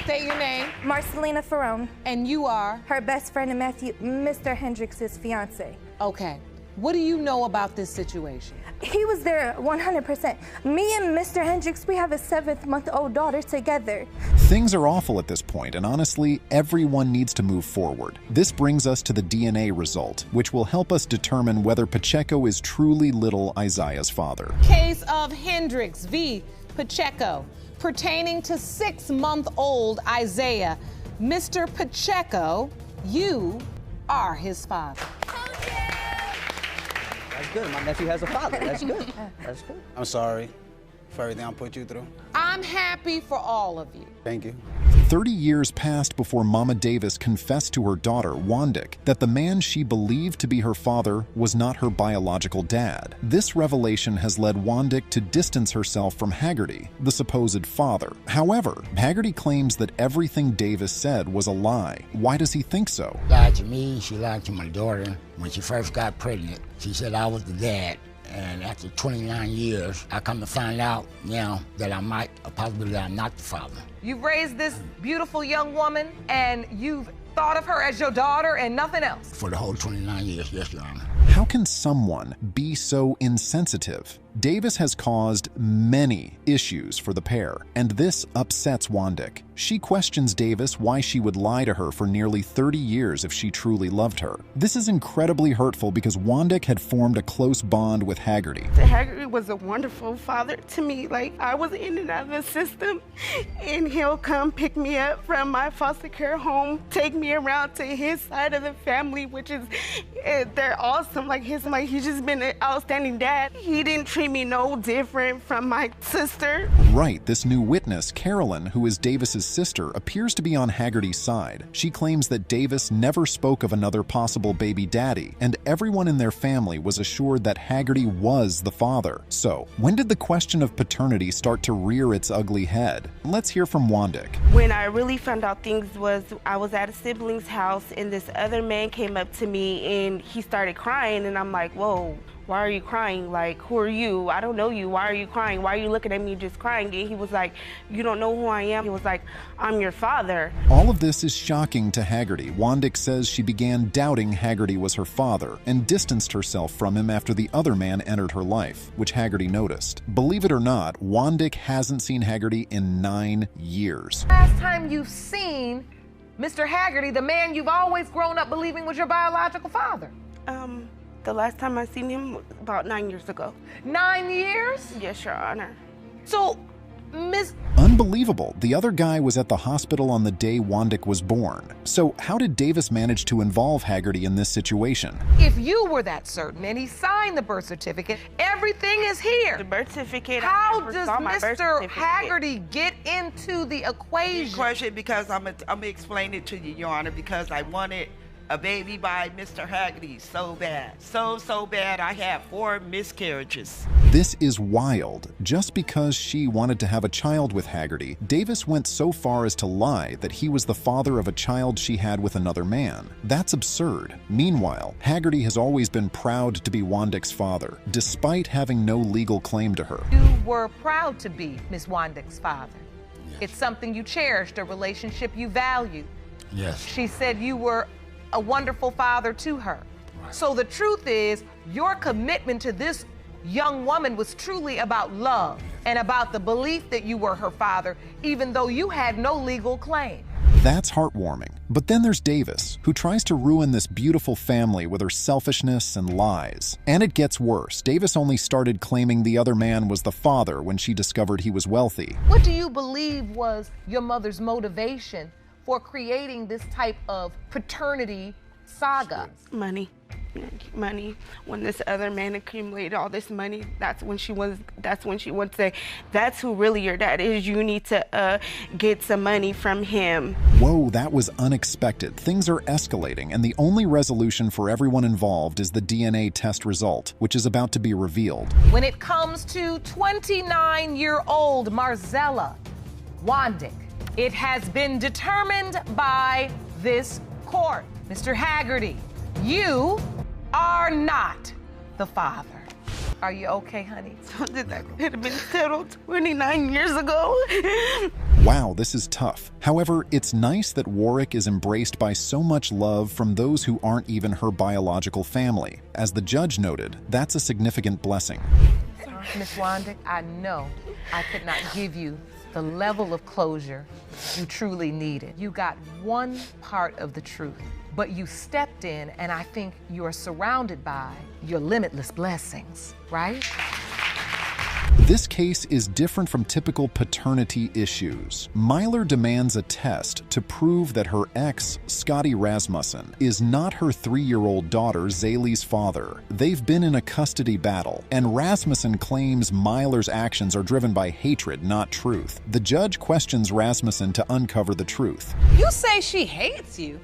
Say your name. Marcelina Ferrone. And you are? Her best friend and Mr. Hendricks' fiance. Okay. What do you know about this situation? He was there 100%. Me and Mr. Hendricks, we have a 7-month-old daughter together. Things are awful at this point, and honestly, everyone needs to move forward. This brings us to the DNA result, which will help us determine whether Pacheco is truly little Isaiah's father. Case of Hendricks v. Pacheco, pertaining to 6-month-old Isaiah. Mr. Pacheco, you are his father. That's good. My nephew has a father. That's good. That's good. I'm sorry for everything I put you through. I'm happy for all of you. Thank you. 30 years passed before Mama Davis confessed to her daughter, Wandick, that the man she believed to be her father was not her biological dad. This revelation has led Wandick to distance herself from Haggerty, the supposed father. However, Haggerty claims that everything Davis said was a lie. Why does he think so? She lied to me, she lied to my daughter. When she first got pregnant, she said I was the dad. And after 29 years, I come to find out now that I'm not the father. You've raised this beautiful young woman, and you've thought of her as your daughter and nothing else. For the whole 29 years, yes, Your Honor. How can someone be so insensitive? Davis has caused many issues for the pair, and this upsets Wandick. She questions Davis why she would lie to her for nearly 30 years if she truly loved her. This is incredibly hurtful because Wandick had formed a close bond with Haggerty. Haggerty was a wonderful father to me. Like, I was in and out of the system, and he'll come pick me up from my foster care home, take me around to his side of the family, which is, they're awesome. He's just been an outstanding dad. He didn't treat me no different from my sister. Right, this new witness, Carolyn, who is Davis's sister, appears to be on Haggerty's side. She claims that Davis never spoke of another possible baby daddy, and everyone in their family was assured that Haggerty was the father. So, when did the question of paternity start to rear its ugly head? Let's hear from Wandick. When I really found out things was I was at a sibling's house, and this other man came up to me and he started crying, and I'm like, whoa. Why are you crying? Like, who are you? I don't know you. Why are you crying? Why are you looking at me just crying? And he was like, you don't know who I am? He was like, I'm your father. All of this is shocking to Haggerty. Wandick says she began doubting Haggerty was her father and distanced herself from him after the other man entered her life, which Haggerty noticed. Believe it or not, Wandick hasn't seen Haggerty in 9 years. Last time you've seen Mr. Haggerty, the man you've always grown up believing was your biological father? The last time I seen him was about 9 years ago. 9 years? Yes, Your Honor. So, Unbelievable. The other guy was at the hospital on the day Wandick was born. So how did Davis manage to involve Haggerty in this situation? If you were that certain and he signed the birth certificate, everything is here. The birth certificate. How does Mr. Haggerty get into the equation? Question, because I'm gonna explain it to you, Your Honor, because I wanted a baby by Mr. Haggerty so bad. So bad I had 4 miscarriages. This is wild. Just because she wanted to have a child with Haggerty, Davis went so far as to lie that he was the father of a child she had with another man. That's absurd. Meanwhile, Haggerty has always been proud to be Wandick's father, despite having no legal claim to her. You were proud to be Miss Wandick's father. Yes. It's something you cherished, a relationship you valued. Yes. She said you were a wonderful father to her. Right. So the truth is, your commitment to this young woman was truly about love and about the belief that you were her father, even though you had no legal claim. That's heartwarming. But then there's Davis, who tries to ruin this beautiful family with her selfishness and lies. And it gets worse. Davis only started claiming the other man was the father when she discovered he was wealthy. What do you believe was your mother's motivation for creating this type of paternity saga? Money. When this other man accumulated all this money, that's when she would say, that's who really your dad is. You need to get some money from him. Whoa, that was unexpected. Things are escalating, and the only resolution for everyone involved is the DNA test result, which is about to be revealed. When it comes to 29-year-old Marcella Wandick, it has been determined by this court. Mr. Haggerty, you are not the father. Are you okay, honey? Something that could have been settled 29 years ago. Wow, this is tough. However, it's nice that Warwick is embraced by so much love from those who aren't even her biological family. As the judge noted, that's a significant blessing. Miss Wanda, I know I could not give you the level of closure you truly needed. You got one part of the truth, but you stepped in, and I think you're surrounded by your limitless blessings, right? This case is different from typical paternity issues. Myler demands a test to prove that her ex, Scotty Rasmussen, is not her 3-year-old daughter, Zaylee's father. They've been in a custody battle, and Rasmussen claims Myler's actions are driven by hatred, not truth. The judge questions Rasmussen to uncover the truth. You say she hates you?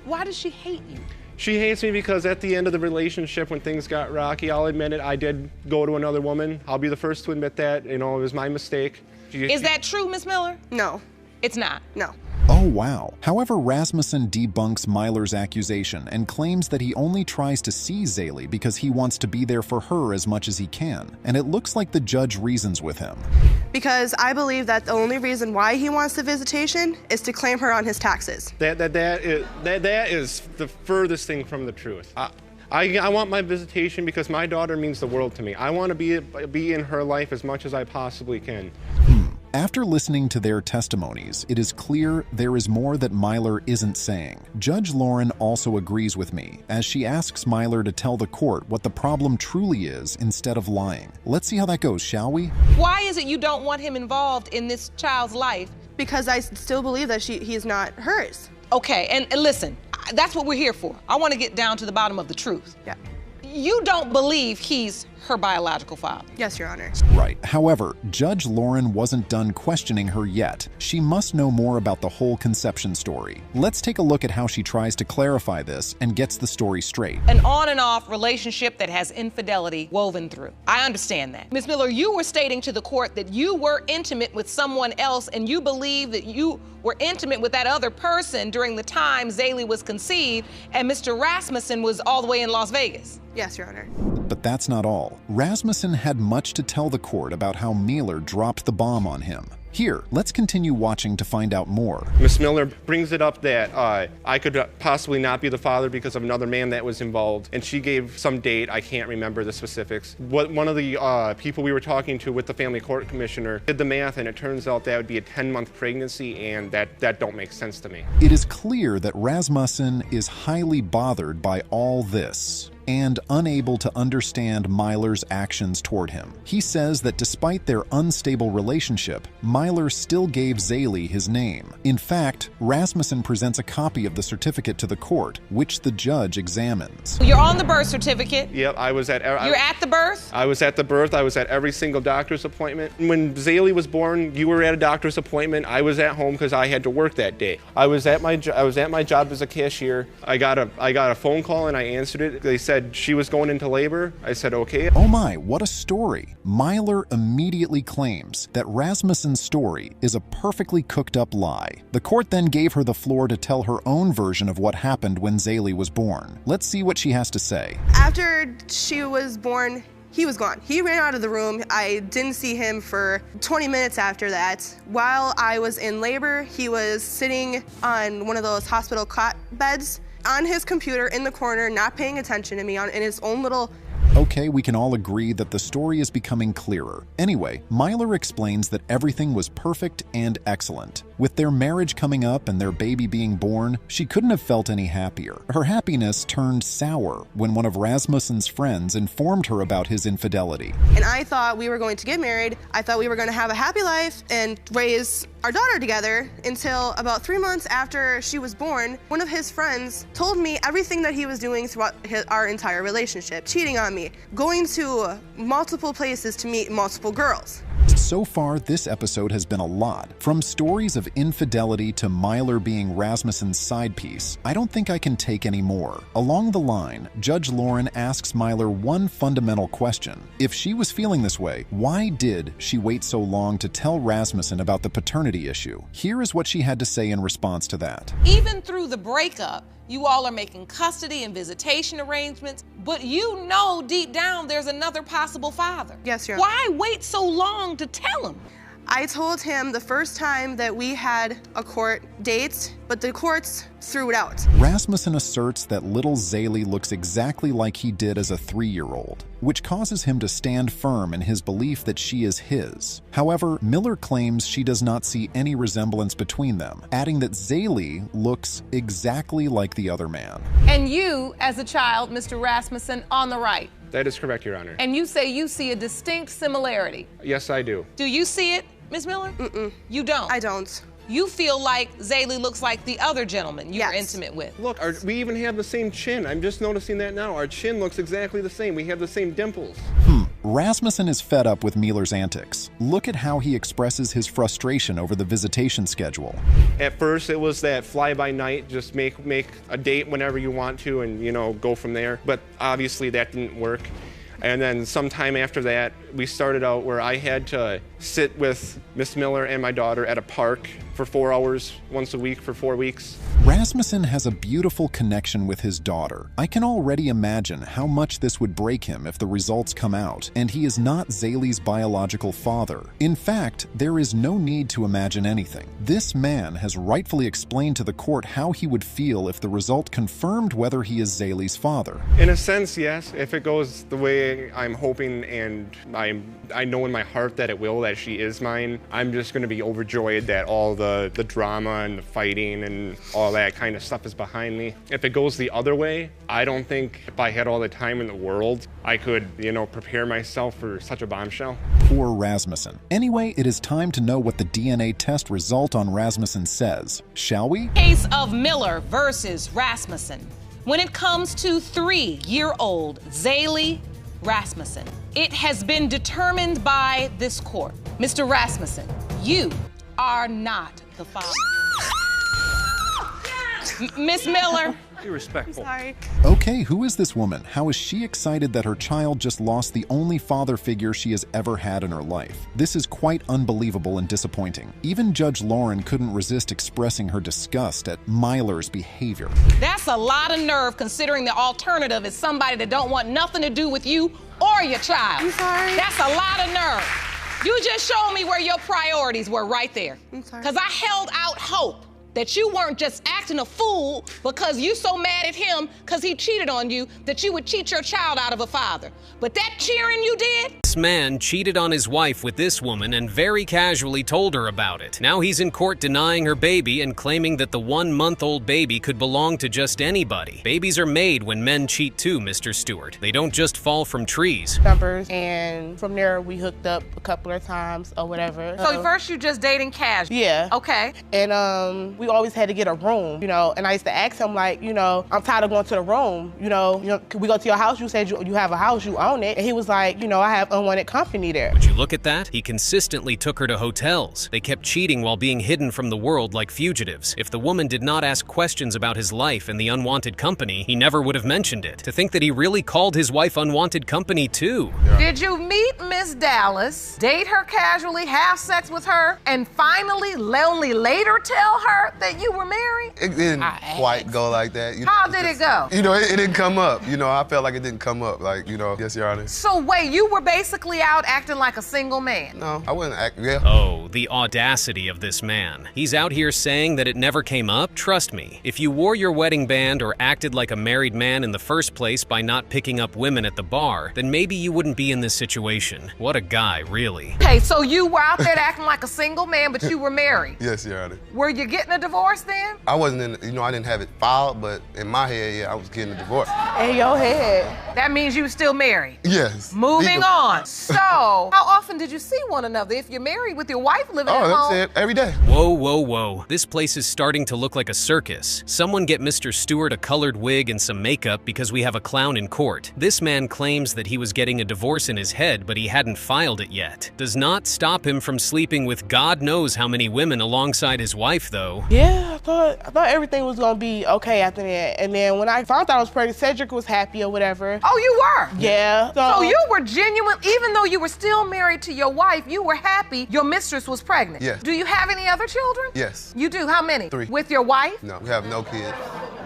Why does she hate you? She hates me because at the end of the relationship, when things got rocky, I'll admit it, I did go to another woman. I'll be the first to admit that. You know, it was my mistake. Is that true, Miss Miller? No. It's not? No. Oh, wow. However, Rasmussen debunks Myler's accusation and claims that he only tries to see Zaylee because he wants to be there for her as much as he can. And it looks like the judge reasons with him. Because I believe that the only reason why he wants the visitation is to claim her on his taxes. That is the furthest thing from the truth. I want my visitation because my daughter means the world to me. I want to be in her life as much as I possibly can. After listening to their testimonies, it is clear there is more that Myler isn't saying. Judge Lauren also agrees with me, as she asks Myler to tell the court what the problem truly is instead of lying. Let's see how that goes, shall we? Why is it you don't want him involved in this child's life? Because I still believe that he is not hers. Okay, and listen, that's what we're here for. I want to get down to the bottom of the truth. Yeah. You don't believe he's her biological father? Yes, Your Honor. Right. However, Judge Lauren wasn't done questioning her yet. She must know more about the whole conception story. Let's take a look at how she tries to clarify this and gets the story straight. An on and off relationship that has infidelity woven through. I understand that. Ms. Miller, you were stating to the court that you were intimate with someone else and you believe that you were intimate with that other person during the time Zaylee was conceived and Mr. Rasmussen was all the way in Las Vegas. Yes, Your Honor. But that's not all. Rasmussen had much to tell the court about how Myler dropped the bomb on him. Here, let's continue watching to find out more. Miss Miller brings it up that I could possibly not be the father because of another man that was involved, and she gave some date. I can't remember the specifics. One of the people we were talking to with the family court commissioner did the math, and it turns out that would be a 10-month pregnancy, and that don't make sense to me. It is clear that Rasmussen is highly bothered by all this and unable to understand Myler's actions toward him. He says that despite their unstable relationship, Myler still gave Zaylee his name. In fact, Rasmussen presents a copy of the certificate to the court, which the judge examines. You're on the birth certificate. Yep, I was at... You're at the birth? I was at the birth. I was at every single doctor's appointment. When Zaylee was born, you were at a doctor's appointment. I was at home because I had to work that day. I was at my job as a cashier. I got a phone call and I answered it. They said she was going into labor. I said, okay. Oh my, what a story. Myler immediately claims that Rasmussen's story is a perfectly cooked up lie. The court then gave her the floor to tell her own version of what happened when Zaylee was born. Let's see what she has to say. After she was born, he was gone. He ran out of the room. I didn't see him for 20 minutes after that. While I was in labor, he was sitting on one of those hospital cot beds on his computer in the corner, not paying attention to me in his own little... Okay, we can all agree that the story is becoming clearer. Anyway, Myler explains that everything was perfect and excellent. With their marriage coming up and their baby being born, she couldn't have felt any happier. Her happiness turned sour when one of Rasmussen's friends informed her about his infidelity. And I thought we were going to get married. I thought we were going to have a happy life and raise our daughter together until about 3 months after she was born, one of his friends told me everything that he was doing throughout our entire relationship, cheating on me, going to multiple places to meet multiple girls. So far, this episode has been a lot. From stories of infidelity to Myler being Rasmussen's side piece, I don't think I can take any more. Along the line, Judge Lauren asks Myler one fundamental question. If she was feeling this way, why did she wait so long to tell Rasmussen about the paternity issue? Here is what she had to say in response to that. Even through the breakup, you all are making custody and visitation arrangements, but you know deep down there's another possible father. Yes, Your Honor. Why wait so long to tell him? I told him the first time that we had a court date, but the courts threw it out. Rasmussen asserts that little Zaylee looks exactly like he did as a 3-year-old, which causes him to stand firm in his belief that she is his. However, Miller claims she does not see any resemblance between them, adding that Zaylee looks exactly like the other man. And you, as a child, Mr. Rasmussen, on the right. That is correct, Your Honor. And you say you see a distinct similarity. Yes, I do. Do you see it, Ms. Miller? Mm-mm. You don't? I don't. You feel like Zaylee looks like the other gentleman you were intimate with. Look, we even have the same chin. I'm just noticing that now. Our chin looks exactly the same. We have the same dimples. Rasmussen is fed up with Mueller's antics. Look at how he expresses his frustration over the visitation schedule. At first, it was that fly-by-night, just make a date whenever you want to and, you know, go from there. But obviously that didn't work. And then sometime after that, we started out where I had to sit with Miss Miller and my daughter at a park for 4 hours once a week for 4 weeks. Rasmussen has a beautiful connection with his daughter. I can already imagine how much this would break him if the results come out, and he is not Zaylee's biological father. In fact, there is no need to imagine anything. This man has rightfully explained to the court how he would feel if the result confirmed whether he is Zaylee's father. In a sense, yes. If it goes the way I'm hoping and I know in my heart that it will, that she is mine, I'm just going to be overjoyed that all the drama and the fighting and all that kind of stuff is behind me. If it goes the other way, I don't think if I had all the time in the world, I could, you know, prepare myself for such a bombshell. Poor Rasmussen. Anyway, it is time to know what the DNA test result on Rasmussen says. Shall we? Case of Miller versus Rasmussen. When it comes to 3-year-old Zaylee Rasmussen, it has been determined by this court. Mr. Rasmussen, you are not the father. Miss Miller. Be respectful. I'm sorry. Okay, who is this woman? How is she excited that her child just lost the only father figure she has ever had in her life? This is quite unbelievable and disappointing. Even Judge Lauren couldn't resist expressing her disgust at Myler's behavior. That's a lot of nerve considering the alternative is somebody that don't want nothing to do with you or your child. I'm sorry. That's a lot of nerve. You just showed me where your priorities were right there. I'm sorry. Because I held out hope that you weren't just acting a fool because you so mad at him because he cheated on you that you would cheat your child out of a father. But that cheering you did? This man cheated on his wife with this woman and very casually told her about it. Now he's in court denying her baby and claiming that the 1-month-old baby could belong to just anybody. Babies are made when men cheat too, Mr. Stewart. They don't just fall from trees. Numbers, and from there we hooked up a couple of times or whatever. So first you just dating casual? Yeah. Okay. And we always had to get a room, you know, and I used to ask him like, you know, I'm tired of going to the room, you know, can we go to your house? You said you have a house, you own it. And he was like, you know, I have unwanted company there. Would you look at that? He consistently took her to hotels. They kept cheating while being hidden from the world like fugitives. If the woman did not ask questions about his life and the unwanted company, he never would have mentioned it. To think that he really called his wife unwanted company too. Did you meet Miss Dallas, date her casually, have sex with her, and finally only later tell her that you were married? It didn't quite go like that. How did it go? You know, it didn't come up. You know, I felt like it didn't come up. Like, you know, yes, Your Honor. So wait, you were basically out acting like a single man? No, I wasn't acting, yeah. Oh, the audacity of this man. He's out here saying that it never came up? Trust me, if you wore your wedding band or acted like a married man in the first place by not picking up women at the bar, then maybe you wouldn't be in this situation. What a guy, really. Okay, so you were out there acting like a single man, but you were married? Yes, Your Honor. Were you getting a divorce then? I wasn't in, you know, I didn't have it filed, but in my head, yeah, I was getting a divorce. In your head. That means you were still married? Yes. Moving on. So, how often did you see one another if you're married with your wife living at home? Oh, that's it, every day. Whoa, whoa, whoa. This place is starting to look like a circus. Someone get Mr. Stewart a colored wig and some makeup because we have a clown in court. This man claims that he was getting a divorce in his head, but he hadn't filed it yet. Does not stop him from sleeping with God knows how many women alongside his wife, though. Yeah, I thought everything was gonna be okay after that. And then when I found out I was pregnant, Cedric was happy or whatever. Oh, you were? Yeah. So you were genuine, even though you were still married to your wife, you were happy your mistress was pregnant? Yes. Do you have any other children? Yes. You do? How many? 3. With your wife? No, we have no kids.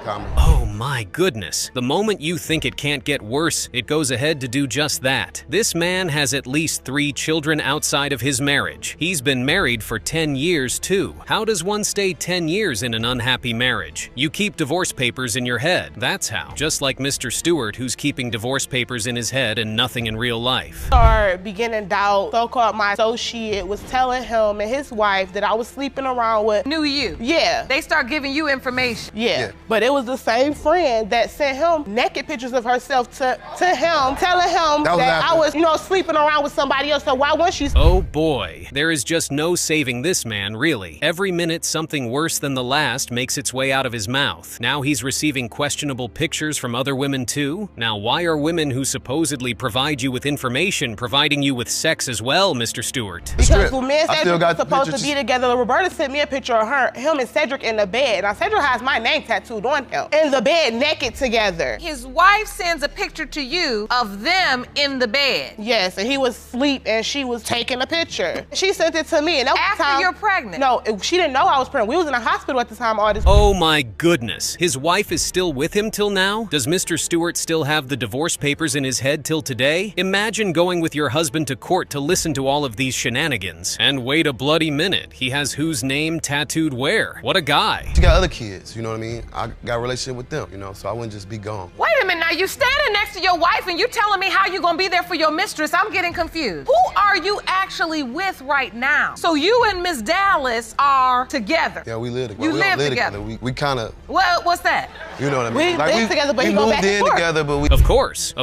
Common. Oh my goodness. The moment you think it can't get worse, it goes ahead to do just that. This man has at least 3 children outside of his marriage. He's been married for 10 years too. How does one stay 10 years in an unhappy marriage? You keep divorce papers in your head, that's how. Just like Mr. Stewart, who's keeping divorce papers in his head and nothing in real life. Started beginning doubt. So-called my associate was telling him and his wife that I was sleeping around with. Knew you? Yeah. They start giving you information? Yeah. But it was the same friend that sent him naked pictures of herself to him, telling him that I was, sleeping around with somebody else. So why was she? Oh boy, there is just no saving this man, really. Every minute something worse than the last makes its way out of his mouth. Now he's receiving questionable pictures from other women too? Now why are women who supposedly provide you with information providing you with sex as well, Mr. Stewart? Because when me and Cedric were supposed to be together, Roberta sent me a picture of him and Cedric in the bed. Now Cedric has my name tattooed on him. In the bed, naked together. His wife sends a picture to you of them in the bed. Yes, and he was asleep and she was taking a picture. She sent it to me. And after you're pregnant? No, she didn't know I was pregnant. We was in a hospital at the time. All this. Oh my goodness. His wife is still with him till now? Does Mr. Stewart still have the divorce papers in his head till today? Imagine going with your husband to court to listen to all of these shenanigans. And wait a bloody minute. He has whose name tattooed where? What a guy. She got other kids, you know what I mean? I got a relationship with them, so I wouldn't just be gone. Wait a minute now, you standing next to your wife and you telling me how you gonna be there for your mistress. I'm getting confused. Who are you actually with right now? So you and Miss Dallas are together? Yeah, we live together. You live together? We kind of... Well, what's that? You know what I mean? We live together, but we he go moved back and in forth. together, but we... Of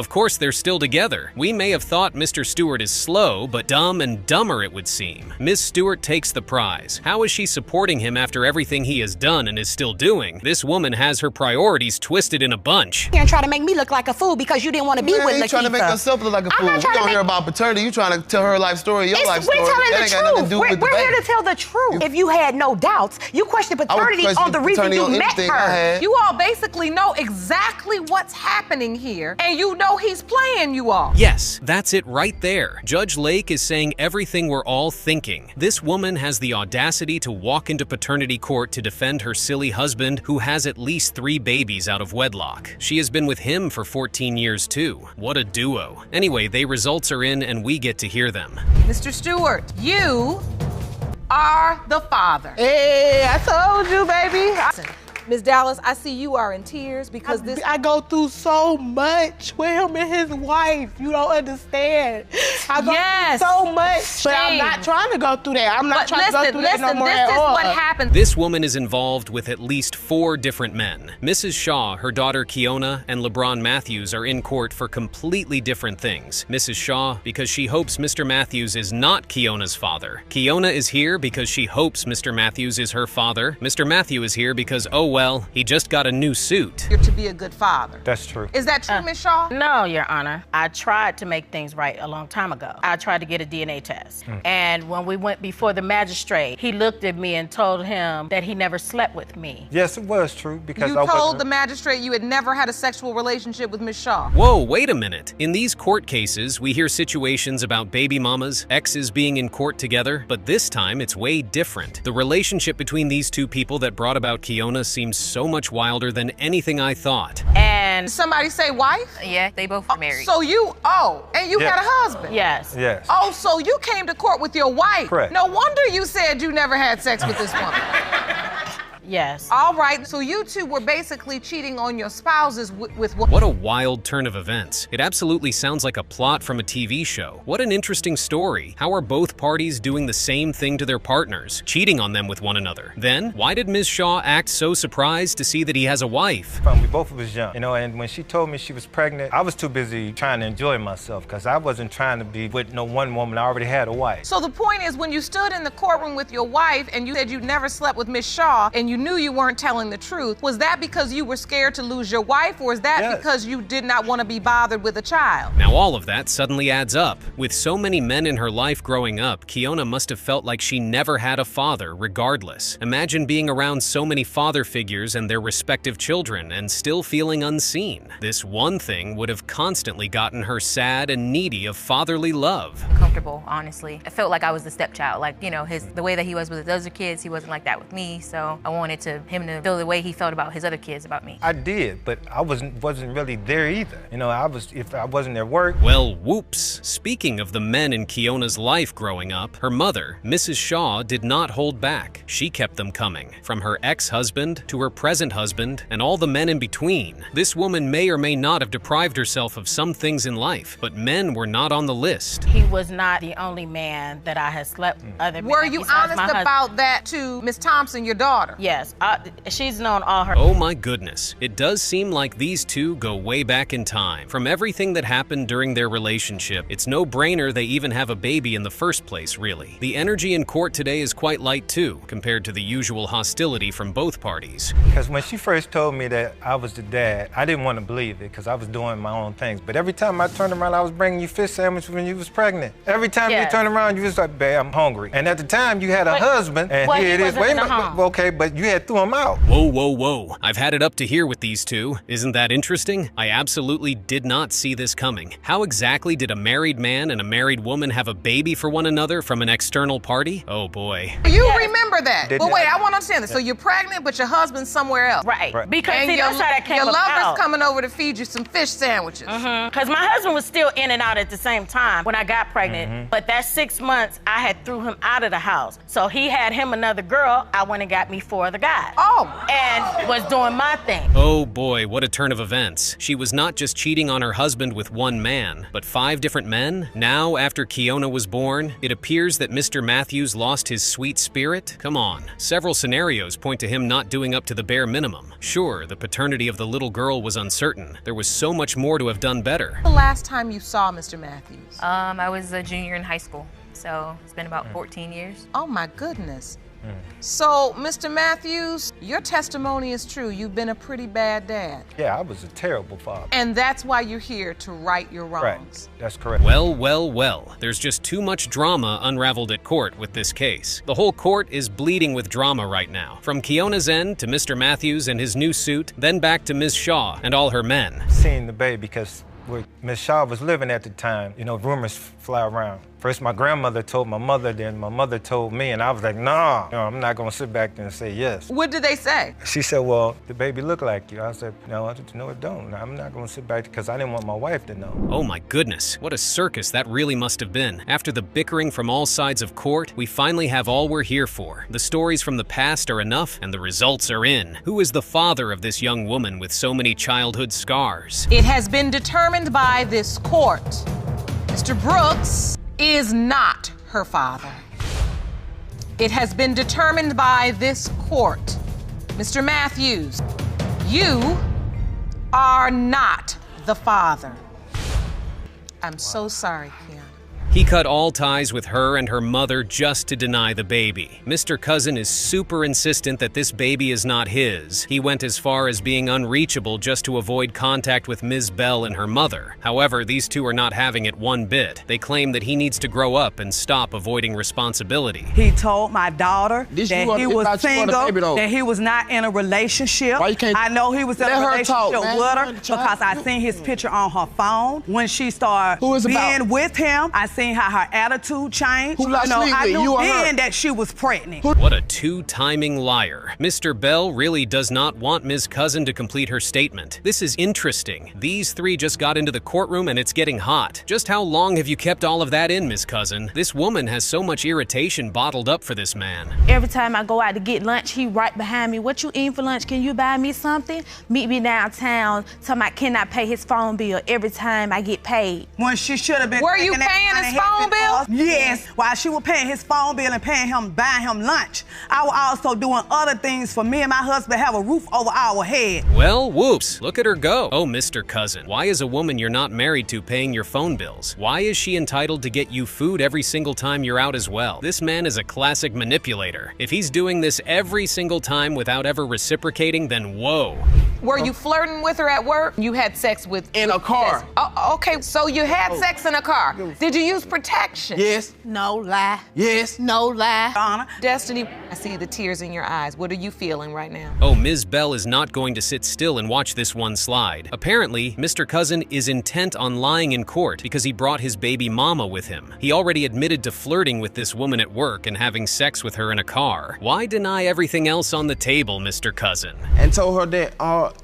course they're still together. We may have thought Mr. Stewart is slow, but dumb and dumber it would seem. Miss Stewart takes the prize. How is she supporting him after everything he has done and is still doing? This woman has her priorities twisted in a bunch. And try to make me look like a fool because you didn't want to be with Lakeitha. You trying to make herself look like a fool. We don't hear about paternity. You trying to tell her life story, your life story. We're telling that the ain't got nothing to do truth. with the We're here baby. to tell the truth. If you had no doubts, you questioned paternity on the reason you met her. You all basically know exactly what's happening here, and you know he's playing you all. Yes, that's it right there. Judge Lake is saying everything we're all thinking. This woman has the audacity to walk into paternity court to defend her silly husband who has at least 3 babies out of wedlock. She has been with him for 14 years too. What a duo. Anyway, the results are in and we get to hear them. Mr. Stewart, you are the father. Hey, I told you, baby. Ms. Dallas, I see you are in tears because I go through so much with him and his wife. You don't understand. I go through so much, but I'm not trying to go through that. I'm not trying to go through that no more at all. What happened. This woman is involved with at least 4 different men. Mrs. Shaw, her daughter Kiona, and LeBron Matthews are in court for completely different things. Mrs. Shaw, because she hopes Mr. Matthews is not Kiona's father. Kiona is here because she hopes Mr. Matthews is her father. Mr. Matthew is here because, oh well, he just got a new suit. You're to be a good father. That's true. Is that true, Ms. Shaw? No, Your Honor. I tried to make things right a long time ago. I tried to get a DNA test. And when we went before the magistrate, he looked at me and told him that he never slept with me. Yes, it was true because you told the magistrate you had never had a sexual relationship with Ms. Shaw. Whoa, wait a minute. In these court cases, we hear situations about baby mamas, exes being in court together, but this time it's way different. The relationship between these 2 people that brought about Kiona seems so much wilder than anything I thought. And somebody say wife? Yeah, they both were married. So you, and you had a husband? Yes. Yes. Oh, so you came to court with your wife? Correct. No wonder you said you never had sex with this woman. Yes. All right, so you 2 were basically cheating on your spouses with What a wild turn of events. It absolutely sounds like a plot from a TV show. What an interesting story. How are both parties doing the same thing to their partners, cheating on them with one another? Then, why did Ms. Shaw act so surprised to see that he has a wife? We both was young, and when she told me she was pregnant, I was too busy trying to enjoy myself because I wasn't trying to be with no one woman. I already had a wife. So the point is, when you stood in the courtroom with your wife and you said you never slept with Ms. Shaw and you knew you weren't telling the truth, was that because you were scared to lose your wife, or is that because you did not want to be bothered with a child? Now all of that suddenly adds up. With so many men in her life growing up, Kiona must have felt like she never had a father, regardless. Imagine being around so many father figures and their respective children and still feeling unseen. This one thing would have constantly gotten her sad and needy of fatherly love. Comfortable, honestly. I felt like I was the stepchild. Like, the way that he was with his other kids, he wasn't like that with me, so I wanted wanted him to feel the way he felt about his other kids about me. I did, but I wasn't really there either. You know, if I wasn't at work. Well, whoops. Speaking of the men in Keona's life growing up, her mother, Mrs. Shaw, did not hold back. She kept them coming. From her ex-husband to her present husband and all the men in between. This woman may or may not have deprived herself of some things in life, but men were not on the list. He was not the only man that I had slept with other men. Were you honest about that to Miss Thompson, your daughter? Yes, she's known all her. Oh my goodness. It does seem like these two go way back in time. From everything that happened during their relationship, it's no brainer they even have a baby in the first place, really. The energy in court today is quite light too, compared to the usual hostility from both parties. Because when she first told me that I was the dad, I didn't want to believe it because I was doing my own things. But every time I turned around, I was bringing you fish sandwiches when you was pregnant. Every time you turned around, you was like, babe, I'm hungry. And at the time, you had a husband, and here it is. Wait a minute. Okay, but you had threw him out. Whoa, whoa, whoa. I've had it up to here with these two. Isn't that interesting? I absolutely did not see this coming. How exactly did a married man and a married woman have a baby for one another from an external party? Oh boy. You remember that? But wait, I want to understand this. So you're pregnant, but your husband's somewhere else. Right. Because and see, that's how that came your about. lover's coming over to feed you some fish sandwiches. Because my husband was still in and out at the same time when I got pregnant. But that 6 months, I had threw him out of the house. So he had him another girl. I went and got me 4 other guys. And was doing my thing. Oh boy, what a turn of events. She was not just cheating on her husband with one man, but 5 different men? Now, after Keona was born, it appears that Mr. Matthews lost his sweet spirit? Come on. Several scenarios point to him not doing up to the bare minimum. Sure, the paternity of the little girl was uncertain. There was so much more to have done better. The last time you saw Mr. Matthews? I was a junior in high school, so it's been about 14 years. Oh my goodness. So, Mr. Matthews, your testimony is true. You've been a pretty bad dad. Yeah, I was a terrible father. And that's why you're here, to right your wrongs. Right. That's correct. Well, well, well. There's just too much drama unraveled at court with this case. The whole court is bleeding with drama right now. From Keona's end to Mr. Matthews and his new suit, then back to Ms. Shaw and all her men. Seeing the baby because where Miss Shaw was living at the time, you know, rumors fly around. First, my grandmother told my mother, then my mother told me, and I was like, nah, you know, I'm not gonna sit back there and say yes. What did they say? She said, well, the baby look like you. I said, no, it don't. I'm not gonna sit back because I didn't want my wife to know. Oh my goodness, what a circus that really must have been. After the bickering from all sides of court, we finally have all we're here for. The stories from the past are enough, and the results are in. Who is the father of this young woman with so many childhood scars? It has been determined by this court. Mr. Brooks is not her father. It has been determined by this court. Mr. Matthews, you are not the father. I'm so sorry, Keona. He cut all ties with her and her mother just to deny the baby. Mr. Cousin is super insistent that this baby is not his. He went as far as being unreachable just to avoid contact with Ms. Bell and her mother. However, these two are not having it one bit. They claim that he needs to grow up and stop avoiding responsibility. He told my daughter that he was single, that he was not in a relationship. I know he was in a relationship with her because I seen his picture on her phone. When she started being with him, I seen how her attitude changed. I knew then that she was pregnant. What a two-timing liar. Mr. Bell really does not want Ms. Cousin to complete her statement. This is interesting. These 3 just got into the courtroom and it's getting hot. Just how long have you kept all of that in, Ms. Cousin? This woman has so much irritation bottled up for this man. Every time I go out to get lunch, he right behind me. What you eating for lunch? Can you buy me something? Meet me downtown. Tell me I cannot pay his phone bill every time I get paid. When she should have been. Were you paying his phone bill? Yes. While she was paying his phone bill and paying him, buying him lunch, I was also doing other things for me and my husband have a roof over our head. Well, whoops. Look at her go. Oh, Mr. Cousin, why is a woman you're not married to paying your phone bills? Why is she entitled to get you food every single time you're out as well? This man is a classic manipulator. If he's doing this every single time without ever reciprocating, then whoa. Were you flirting with her at work? You had sex with... In a car. Yes. Oh, okay, so you had sex in a car. Did you use protection? Yes. No lie. Yes. No lie. Donna. Destiny, I see the tears in your eyes. What are you feeling right now? Oh, Ms. Bell is not going to sit still and watch this one slide. Apparently, Mr. Cousin is intent on lying in court because he brought his baby mama with him. He already admitted to flirting with this woman at work and having sex with her in a car. Why deny everything else on the table, Mr. Cousin? And told her that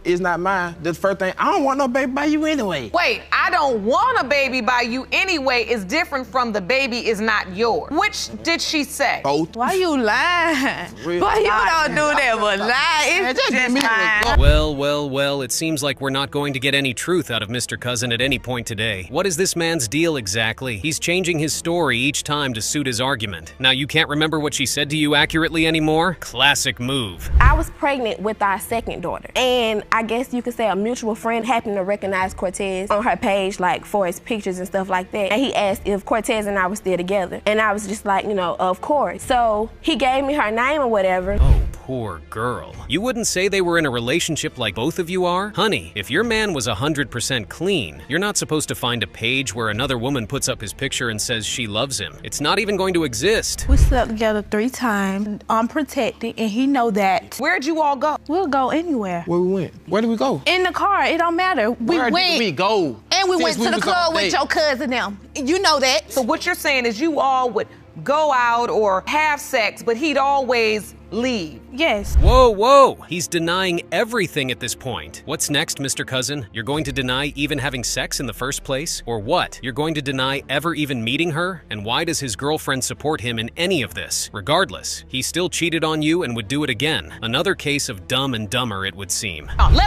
it's not mine. The first thing, I don't want no baby by you anyway. Wait, I don't want a baby by you anyway is different from the baby is not yours. Which did she say? Both. Why you lying? Why you don't do that but lie? It's just lying. Well, it seems like we're not going to get any truth out of Mr. Cousin at any point today. What is this man's deal exactly? He's changing his story each time to suit his argument. Now you can't remember what she said to you accurately anymore? Classic move. I was pregnant with our second daughter, and I guess you could say a mutual friend happened to recognize Cortez on her page, like for his pictures and stuff like that. And he asked if Cortez and I were still together. And I was just like, you know, of course. So he gave me her name or whatever. Oh, poor girl. You wouldn't say they were in a relationship like both of you are? Honey, if your man was 100% clean, you're not supposed to find a page where another woman puts up his picture and says she loves him. It's not even going to exist. We slept together 3 times, unprotected, and he know that. Where'd you all go? We'll go anywhere. Where we went? Where did we go? In the car, it don't matter. Where did we go? And we went Since to the was club on a with date. your cousin now. You know that. So what you're saying is you all would go out or have sex, but he'd always leave. Yes. Whoa. He's denying everything at this point. What's next, Mr. Cousin? You're going to deny even having sex in the first place? Or what? You're going to deny ever even meeting her? And why does his girlfriend support him in any of this? Regardless, he still cheated on you and would do it again. Another case of Dumb and Dumber, it would seem. Hold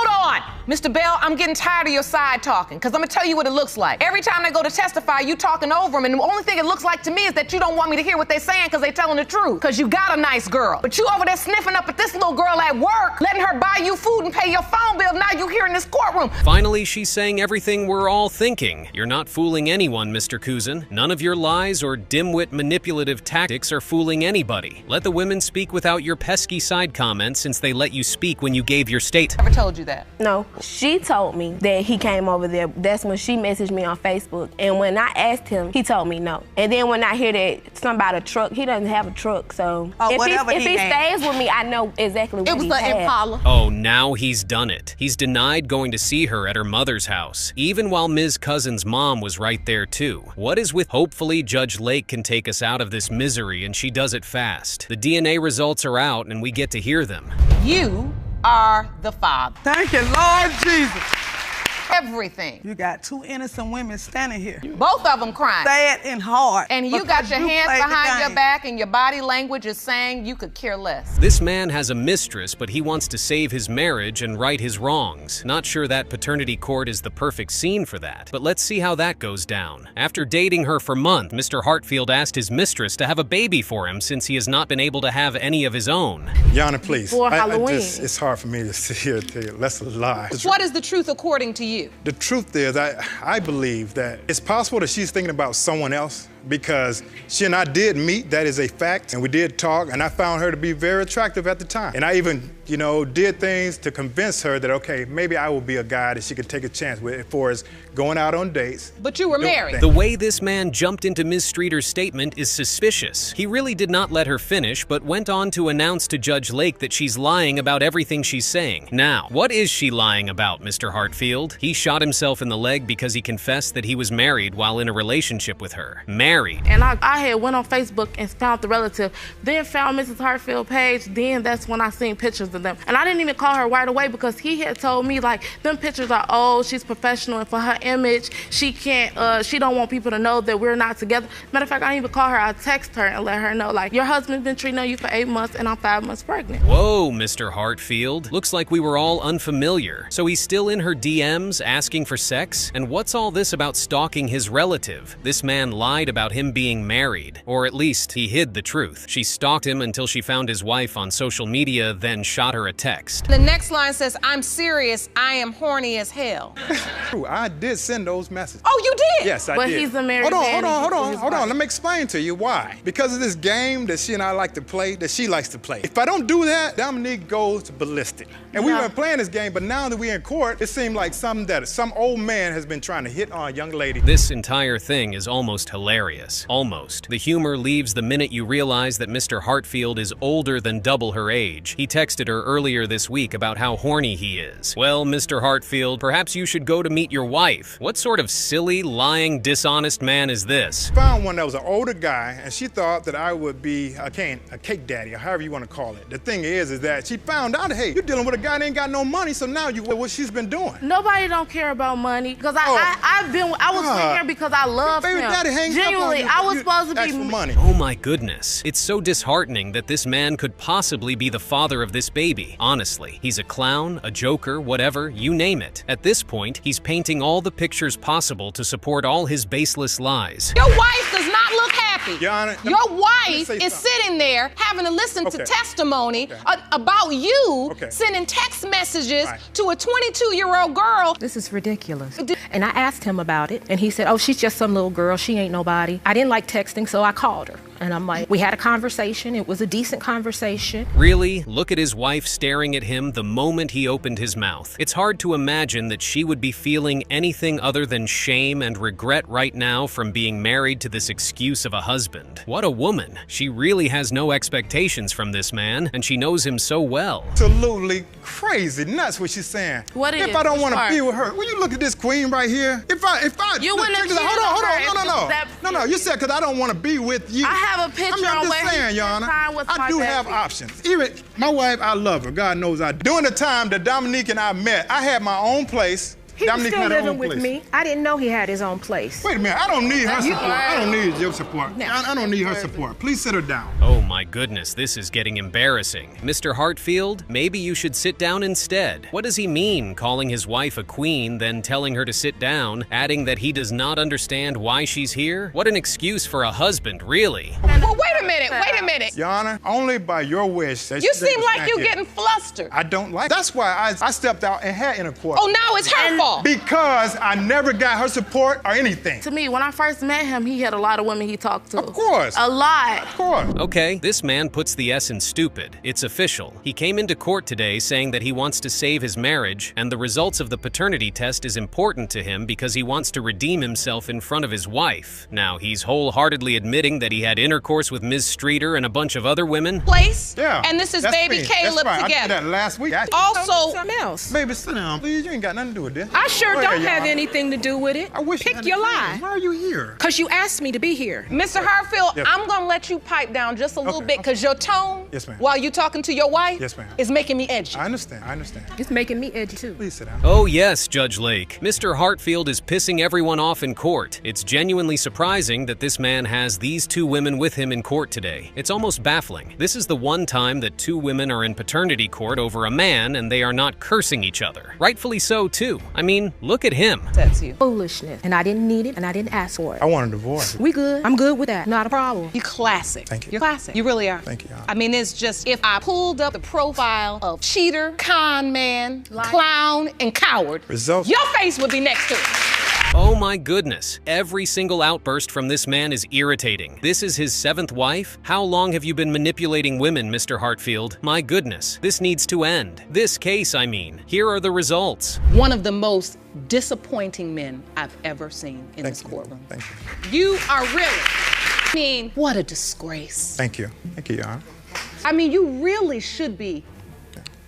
on. Mr. Bell, I'm getting tired of your side talking, because I'm going to tell you what it looks like. Every time they go to testify, you talking over them, and the only thing it looks like to me is that you don't want me to hear what they're saying because they're telling the truth, because you got a nice girl. But you over there sniffing up at this little girl at work, letting her buy you food and pay your phone bill. Now you here in this courtroom. Finally, she's saying everything we're all thinking. You're not fooling anyone, Mr. Cousin. None of your lies or dimwit manipulative tactics are fooling anybody. Let the women speak without your pesky side comments, since they let you speak when you gave your statement. Never told you that. No, she told me that he came over there. That's when she messaged me on Facebook. And when I asked him, he told me no. And then when I hear that something about a truck, he doesn't have a truck, so if he stays with me, I know exactly what he had. Impala. Oh, now he's done it. He's denied going to see her at her mother's house, even while Ms. Cousin's mom was right there too. What is with hopefully Judge Lake can take us out of this misery, and she does it fast. The DNA results are out and we get to hear them. You are the father. Thank you, Lord Jesus. Everything. You got 2 innocent women standing here. Both of them crying. Sad and hard. And you got your hands behind your back and your body language is saying you could care less. This man has a mistress, but he wants to save his marriage and right his wrongs. Not sure that paternity court is the perfect scene for that, but let's see how that goes down. After dating her for months, Mr. Hartfield asked his mistress to have a baby for him since he has not been able to have any of his own. Your Honor, please. Before Halloween. It's hard for me to sit here and tell you that's a lie. What is the truth according to you? The truth is, I believe that it's possible that she's thinking about someone else, because she and I did meet, that is a fact, and we did talk, and I found her to be very attractive at the time. And I even, did things to convince her that, okay, maybe I will be a guy that she could take a chance with as far as going out on dates. But you were married. The way this man jumped into Ms. Streeter's statement is suspicious. He really did not let her finish, but went on to announce to Judge Lake that she's lying about everything she's saying. Now, what is she lying about, Mr. Hartfield? He shot himself in the leg because he confessed that he was married while in a relationship with her. Married. And I had went on Facebook and found the relative, then found Mrs. Hartfield page, then that's when I seen pictures of them. And I didn't even call her right away because he had told me, like, them pictures are old, she's professional, and for her image, she can't, she don't want people to know that we're not together. Matter of fact, I didn't even call her, I text her and let her know, like, your husband's been treating on you for 8 months and I'm 5 months pregnant. Whoa, Mr. Hartfield. Looks like we were all unfamiliar. So he's still in her DMs asking for sex? And what's all this about stalking his relative? This man lied about about him being married, or at least he hid the truth. She stalked him until she found his wife on social media, then shot her a text. The next line says, I'm serious, I am horny as hell. I did send those messages. Oh, you did? Yes, I did. But he's a married man. Hold on. Let me explain to you why. Because of this game that she and I like to play, that she likes to play. If I don't do that, Dominique goes ballistic. And we weren't playing this game, but now that we're in court, it seemed like something that some old man has been trying to hit on a young lady. This entire thing is almost hilarious. Almost. The humor leaves the minute you realize that Mr. Hartfield is older than double her age. He texted her earlier this week about how horny he is. Well, Mr. Hartfield, perhaps you should go to meet your wife. What sort of silly, lying, dishonest man is this? Found one that was an older guy, and she thought that I would be a cake daddy, or however you want to call it. The thing is that she found out, hey, you're dealing with a guy that ain't got no money, so now you what she's been doing. Nobody don't care about money, because I was with him because I love him. Daddy hangs Genuinely, up on you, I was supposed to be for money. Oh my goodness. It's so disheartening that this man could possibly be the father of this baby. Honestly, he's a clown, a joker, whatever, you name it. At this point, he's painting all the pictures possible to support all his baseless lies. Your wife does not look happy. Your Honor, your wife is sitting there having to listen to testimony about you sending text messages to a 22-year-old girl. This is ridiculous. And I asked him about it, and he said, oh, she's just some little girl. She ain't nobody. I didn't like texting, so I called her. And I'm like, we had a conversation. It was a decent conversation. Really? Look at his wife staring at him the moment he opened his mouth. It's hard to imagine that she would be feeling anything other than shame and regret right now from being married to this excuse of a husband. What a woman. She really has no expectations from this man, and she knows him so well. Absolutely crazy nuts what she's saying. What is? If I don't want to be with her, will you look at this queen right here? If I you wouldn't have cheated hold on her. No. You said because I don't want to be with you. I have a picture I'm just saying, Your Honor. I do have options. Even my wife, I love her. God knows I do. During the time that Dominique and I met, I had my own place. He was still living with me. I didn't know he had his own place. Wait a minute, I don't need her support. I don't need your support. I don't need her support. Please sit her down. Oh my goodness, this is getting embarrassing. Mr. Hartfield, maybe you should sit down instead. What does he mean, calling his wife a queen, then telling her to sit down, adding that he does not understand why she's here? What an excuse for a husband, really. Well, wait a minute. Your Honor, only by your wish. You seem like you're getting flustered. I don't like. That's why I stepped out and had intercourse. Oh, now it's her fault. Because I never got her support or anything. To me, when I first met him, he had a lot of women he talked to. Of course. A lot. Of course. Okay, this man puts the S in stupid. It's official. He came into court today saying that he wants to save his marriage, and the results of the paternity test is important to him because he wants to redeem himself in front of his wife. Now, he's wholeheartedly admitting that he had intercourse with Ms. Streeter and a bunch of other women. Yeah. And this is baby Caleb together. I did that last week. Also, something else. Baby, sit down, please. You ain't got nothing to do with this. I sure don't have anything to do with it. I wish Pick your lie. Why are you here? Because you asked me to be here. Mr. Hartfield, I'm going to let you pipe down just a little bit because your tone, while you talking to your wife, is making me edgy. I understand. It's making me edgy, too. Please sit down. Oh yes, Judge Lake. Mr. Hartfield is pissing everyone off in court. It's genuinely surprising that this man has these two women with him in court today. It's almost baffling. This is the one time that two women are in paternity court over a man and they are not cursing each other. Rightfully so, too. I mean, look at him. That's you. Foolishness. And I didn't need it, and I didn't ask for it. I want a divorce. We good. I'm good with that. Not a problem. You're classic. Thank you. You're classic. You really are. Thank you, Your Honor. I mean, it's just, if I pulled up the profile of cheater, con man, clown, and coward, results, your face would be next to it. Oh my goodness. Every single outburst from this man is irritating. This is his 7th wife? How long have you been manipulating women, Mr. Hartfield? My goodness. This needs to end. This case, I mean. Here are the results. One of the most disappointing men I've ever seen in this courtroom. Thank you. You are really, I mean, what a disgrace. Thank you. Thank you, Your Honor. I mean, you really should be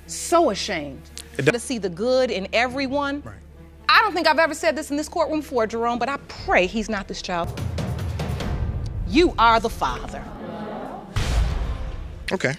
so ashamed to see the good in everyone. Right. I don't think I've ever said this in this courtroom before, Jerome, but I pray he's not this child. You are the father. Okay,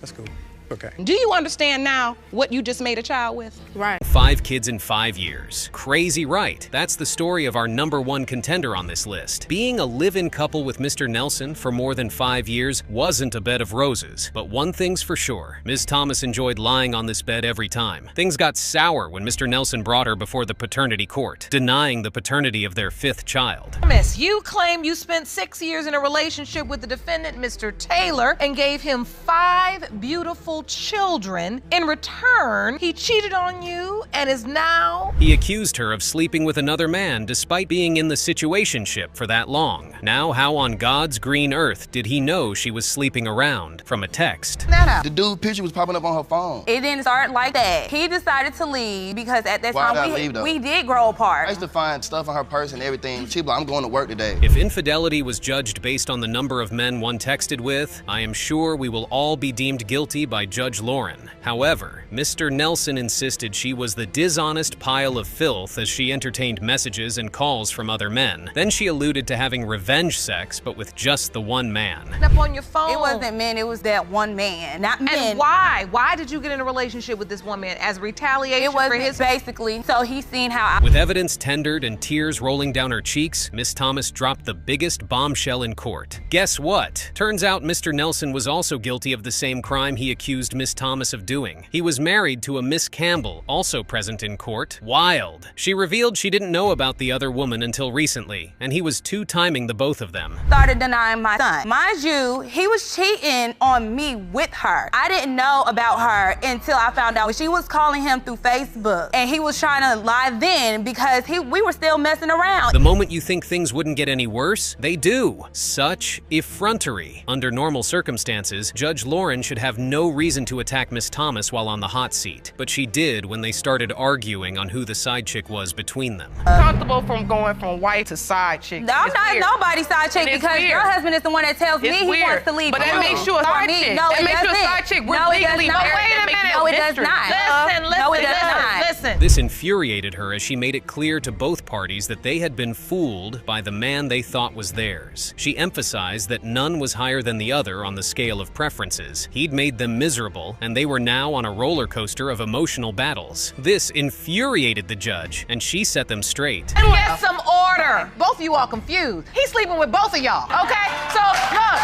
that's cool. Okay. Do you understand now what you just made a child with? Right. 5 kids in 5 years. Crazy, right? That's the story of our #1 contender on this list. Being a live-in couple with Mr. Nelson for more than 5 years wasn't a bed of roses. But one thing's for sure, Ms. Thomas enjoyed lying on this bed every time. Things got sour when Mr. Nelson brought her before the paternity court, denying the paternity of their 5th child. Miss, you claim you spent 6 years in a relationship with the defendant, Mr. Taylor, and gave him 5 beautiful children. In return, he cheated on you and is now... He accused her of sleeping with another man despite being in the situationship for that long. Now, how on God's green earth did he know she was sleeping around? From a text. The dude picture was popping up on her phone. It didn't start like that. He decided to leave because at that time we did grow apart. I used to find stuff on her purse and everything. She'd be like, I'm going to work today. If infidelity was judged based on the number of men one texted with, I am sure we will all be deemed guilty by Judge Lauren. However, Mr. Nelson insisted she was the dishonest pile of filth as she entertained messages and calls from other men. Then she alluded to having revenge sex, but with just the one man. Up on your phone. It wasn't men, it was that one man, not men. And why? Why did you get in a relationship with this one man? As retaliation it was for his... basically, so he seen how With evidence tendered and tears rolling down her cheeks, Miss Thomas dropped the biggest bombshell in court. Guess what? Turns out Mr. Nelson was also guilty of the same crime he accused Miss Thomas of doing. He was married to a Miss Campbell, also present in court. Wild. She revealed she didn't know about the other woman until recently, and he was two-timing the both of them. started denying my son. Mind you, he was cheating on me with her. I didn't know about her until I found out she was calling him through Facebook, and he was trying to lie then because we were still messing around. The moment you think things wouldn't get any worse, they do. Such effrontery. Under normal circumstances, Judge Lauren should have no reason to attack Miss Thomas while on the hot seat, but she did when they started arguing on who the side chick was between them. Comfortable from going from white to side chick. No, I'm not nobody's side chick because your husband is the one that tells me he wants to leave. But that makes you a side chick. No, that makes you a side chick. We're legally married. Wait a minute. No, it does not. Listen. This infuriated her as she made it clear to both parties that they had been fooled by the man they thought was theirs. She emphasized that none was higher than the other on the scale of preferences. He'd made them miserable, and they were now on a roller coaster of emotional battles. This infuriated the judge, and she set them straight. And get some order. Both of you all confused. He's sleeping with both of y'all, okay? So, look,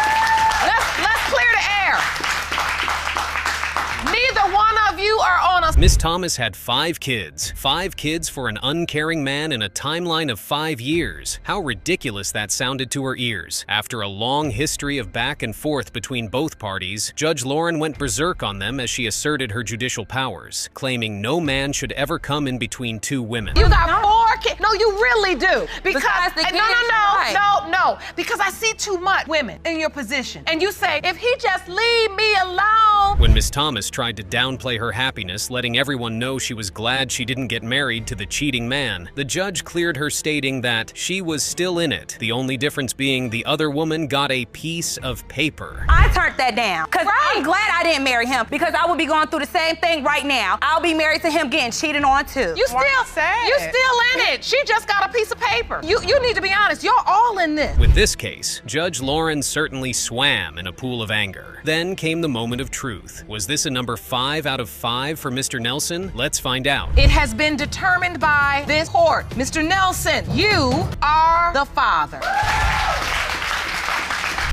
let's clear the air. Neither one of you are on a... Miss Thomas had 5 kids. 5 kids for an uncaring man in a timeline of 5 years. How ridiculous that sounded to her ears. After a long history of back and forth between both parties, Judge Lauren went berserk on them as she asserted her judicial powers, claiming no man should ever come in between 2 women. You got 4 kids. No, you really do. Because no. Because I see too much women in your position. And you say, if he just leave me alone. When Miss Thomas tried to downplay her happiness, letting everyone know she was glad she didn't get married to the cheating man, the judge cleared her, stating that she was still in it, the only difference being the other woman got a piece of paper. I turned that down because I'm glad I didn't marry him because I would be going through the same thing right now. I'll be married to him getting cheated on too. You still in it. She just got a piece of paper. You need to be honest. You're all in this. With this case, Judge Lauren certainly swam in a pool of anger. Then came the moment of truth. Was this a number 5 out of 5 for Mr. Nelson? Let's find out. It has been determined by this court. Mr. Nelson, you are the father.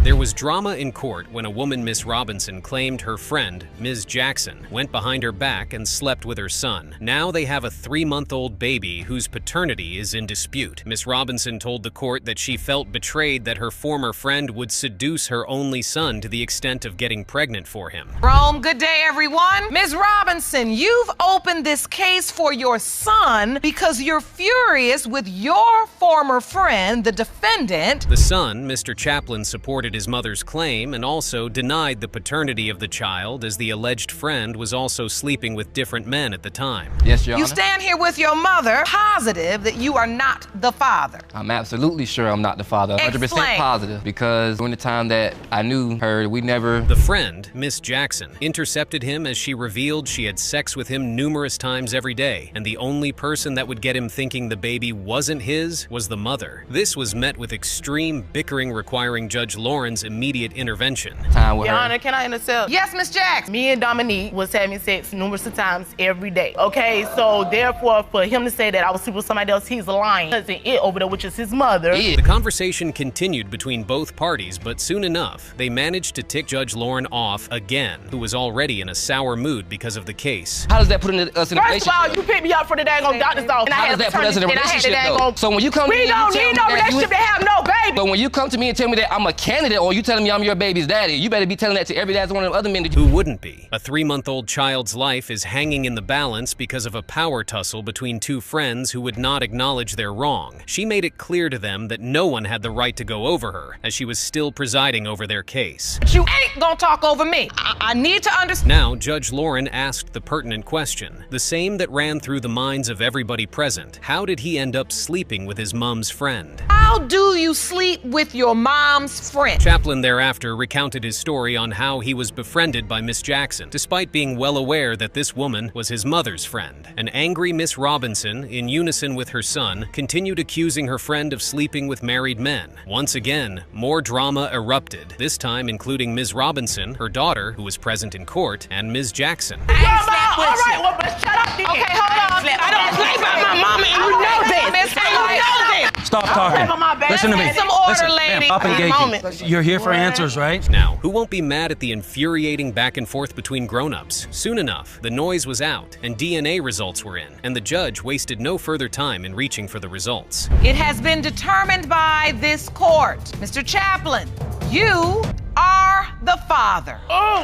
There was drama in court when a woman, Miss Robinson, claimed her friend, Ms. Jackson, went behind her back and slept with her son. Now they have a 3-month-old baby whose paternity is in dispute. Miss Robinson told the court that she felt betrayed that her former friend would seduce her only son to the extent of getting pregnant for him. Rome, good day, everyone. Ms. Robinson, you've opened this case for your son because you're furious with your former friend, the defendant. The son, Mr. Chaplin, supported his mother's claim and also denied the paternity of the child, as the alleged friend was also sleeping with different men at the time. Yes, Your Honor. You stand here with your mother, positive that you are not the father. I'm absolutely sure I'm not the father, 100% positive, because during the time that I knew her, we never... The friend, Miss Jackson, intercepted him as she revealed she had sex with him numerous times every day, and the only person that would get him thinking the baby wasn't his was the mother. This was met with extreme bickering, requiring Judge Lauren Lauren's immediate intervention. Time with Your her. Honor, can I intercept? Yes, Miss Jackson. Me and Dominique was having sex numerous of times every day. Okay, so therefore, for him to say that I was sleeping with somebody else, he's lying. Cousin It over there, which is his mother. The conversation continued between both parties, but soon enough, they managed to tick Judge Lauren off again, who was already in a sour mood because of the case. How does that put us in a relationship? First of all, you picked me up for the daggone doctor's office. How does that put us in a relationship, though? So when you come to me, we don't need no relationship to have no baby. But when you come to me and tell me that I'm a candidate, or you telling me I'm your baby's daddy, you better be telling that to every last one of the other men. Who wouldn't be? A 3-month-old child's life is hanging in the balance because of a power tussle between two friends who would not acknowledge their wrong. She made it clear to them that no one had the right to go over her, as she was still presiding over their case. You ain't gonna talk over me. I need to understand. Now, Judge Lauren asked the pertinent question, the same that ran through the minds of everybody present. How did he end up sleeping with his mom's friend? How do you sleep with your mom's friend? Chaplin thereafter recounted his story on how he was befriended by Miss Jackson, despite being well aware that this woman was his mother's friend. An angry Miss Robinson, in unison with her son, continued accusing her friend of sleeping with married men. Once again, more drama erupted, this time including Ms. Robinson, her daughter, who was present in court, and Ms. Jackson. All right, well, but shut up then. Okay, hold on. I don't play by my mama, and you know this. And you know this. Stop talking. Listen to me. Some order, Listen, lady. Stop engaging. You're here for answers, right? Now, who won't be mad at the infuriating back and forth between grown-ups? Soon enough, the noise was out, and DNA results were in, and the judge wasted no further time in reaching for the results. It has been determined by this court. Mr. Chaplin, you are the father. Oh,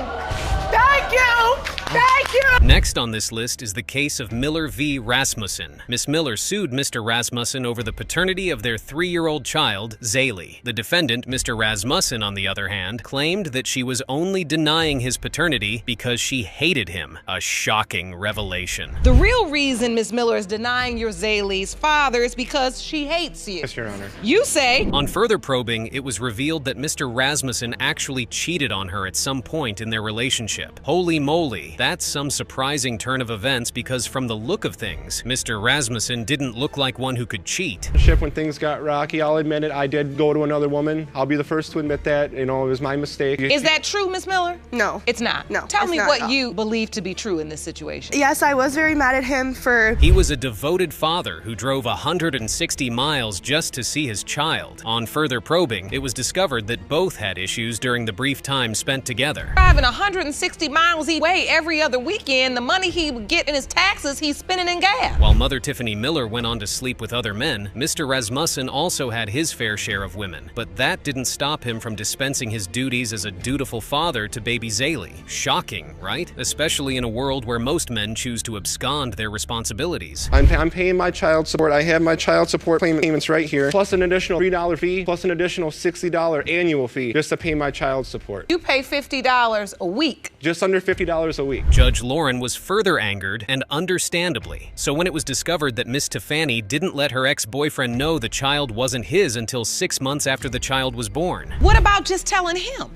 thank you. Thank you. Next on this list is the case of Miller v. Rasmussen. Miss Miller sued Mr. Rasmussen over the paternity of their 3-year-old child, Zaylee. The defendant, Mr. Rasmussen, on the other hand, claimed that she was only denying his paternity because she hated him. A shocking revelation. The real reason Miss Miller is denying your Zaylee's father is because she hates you. Yes, Your Honor. You say. On further probing, it was revealed that Mr. Rasmussen actually cheated on her at some point in their relationship. Holy moly, that's some surprising turn of events, because from the look of things, Mr. Rasmussen didn't look like one who could cheat. When things got rocky, I'll admit it, I did go to another woman. I'll be the first to admit that, it was my mistake. Is that true, Miss Miller? No. It's not? No. Tell me not, what no. you believe to be true in this situation. Yes, I was very mad at him for... He was a devoted father who drove 160 miles just to see his child. On further probing, it was discovered that both had issues during the brief time spent together. Driving 160 miles each way every other weekend, the money he would get in his taxes, he's spending in gas. While Mother Tiffany Miller went on to sleep with other men, Mr. Rasmussen also had his fair share of women, but that didn't stop him from dispensing his duties as a dutiful father to baby Zaylee. Shocking, right? Especially in a world where most men choose to abscond their responsibilities. I'm paying my child support. I have my child support payments right here, plus an additional $3 fee, plus an additional $60 annual fee just to pay my child support. You pay $50 a week. Just under $50 a week. Judge Lauren was further angered, and understandably. So when it was discovered that Miss Tiffany didn't let her ex-boyfriend know the child wasn't his until 6 months after the child was born. What about just telling him?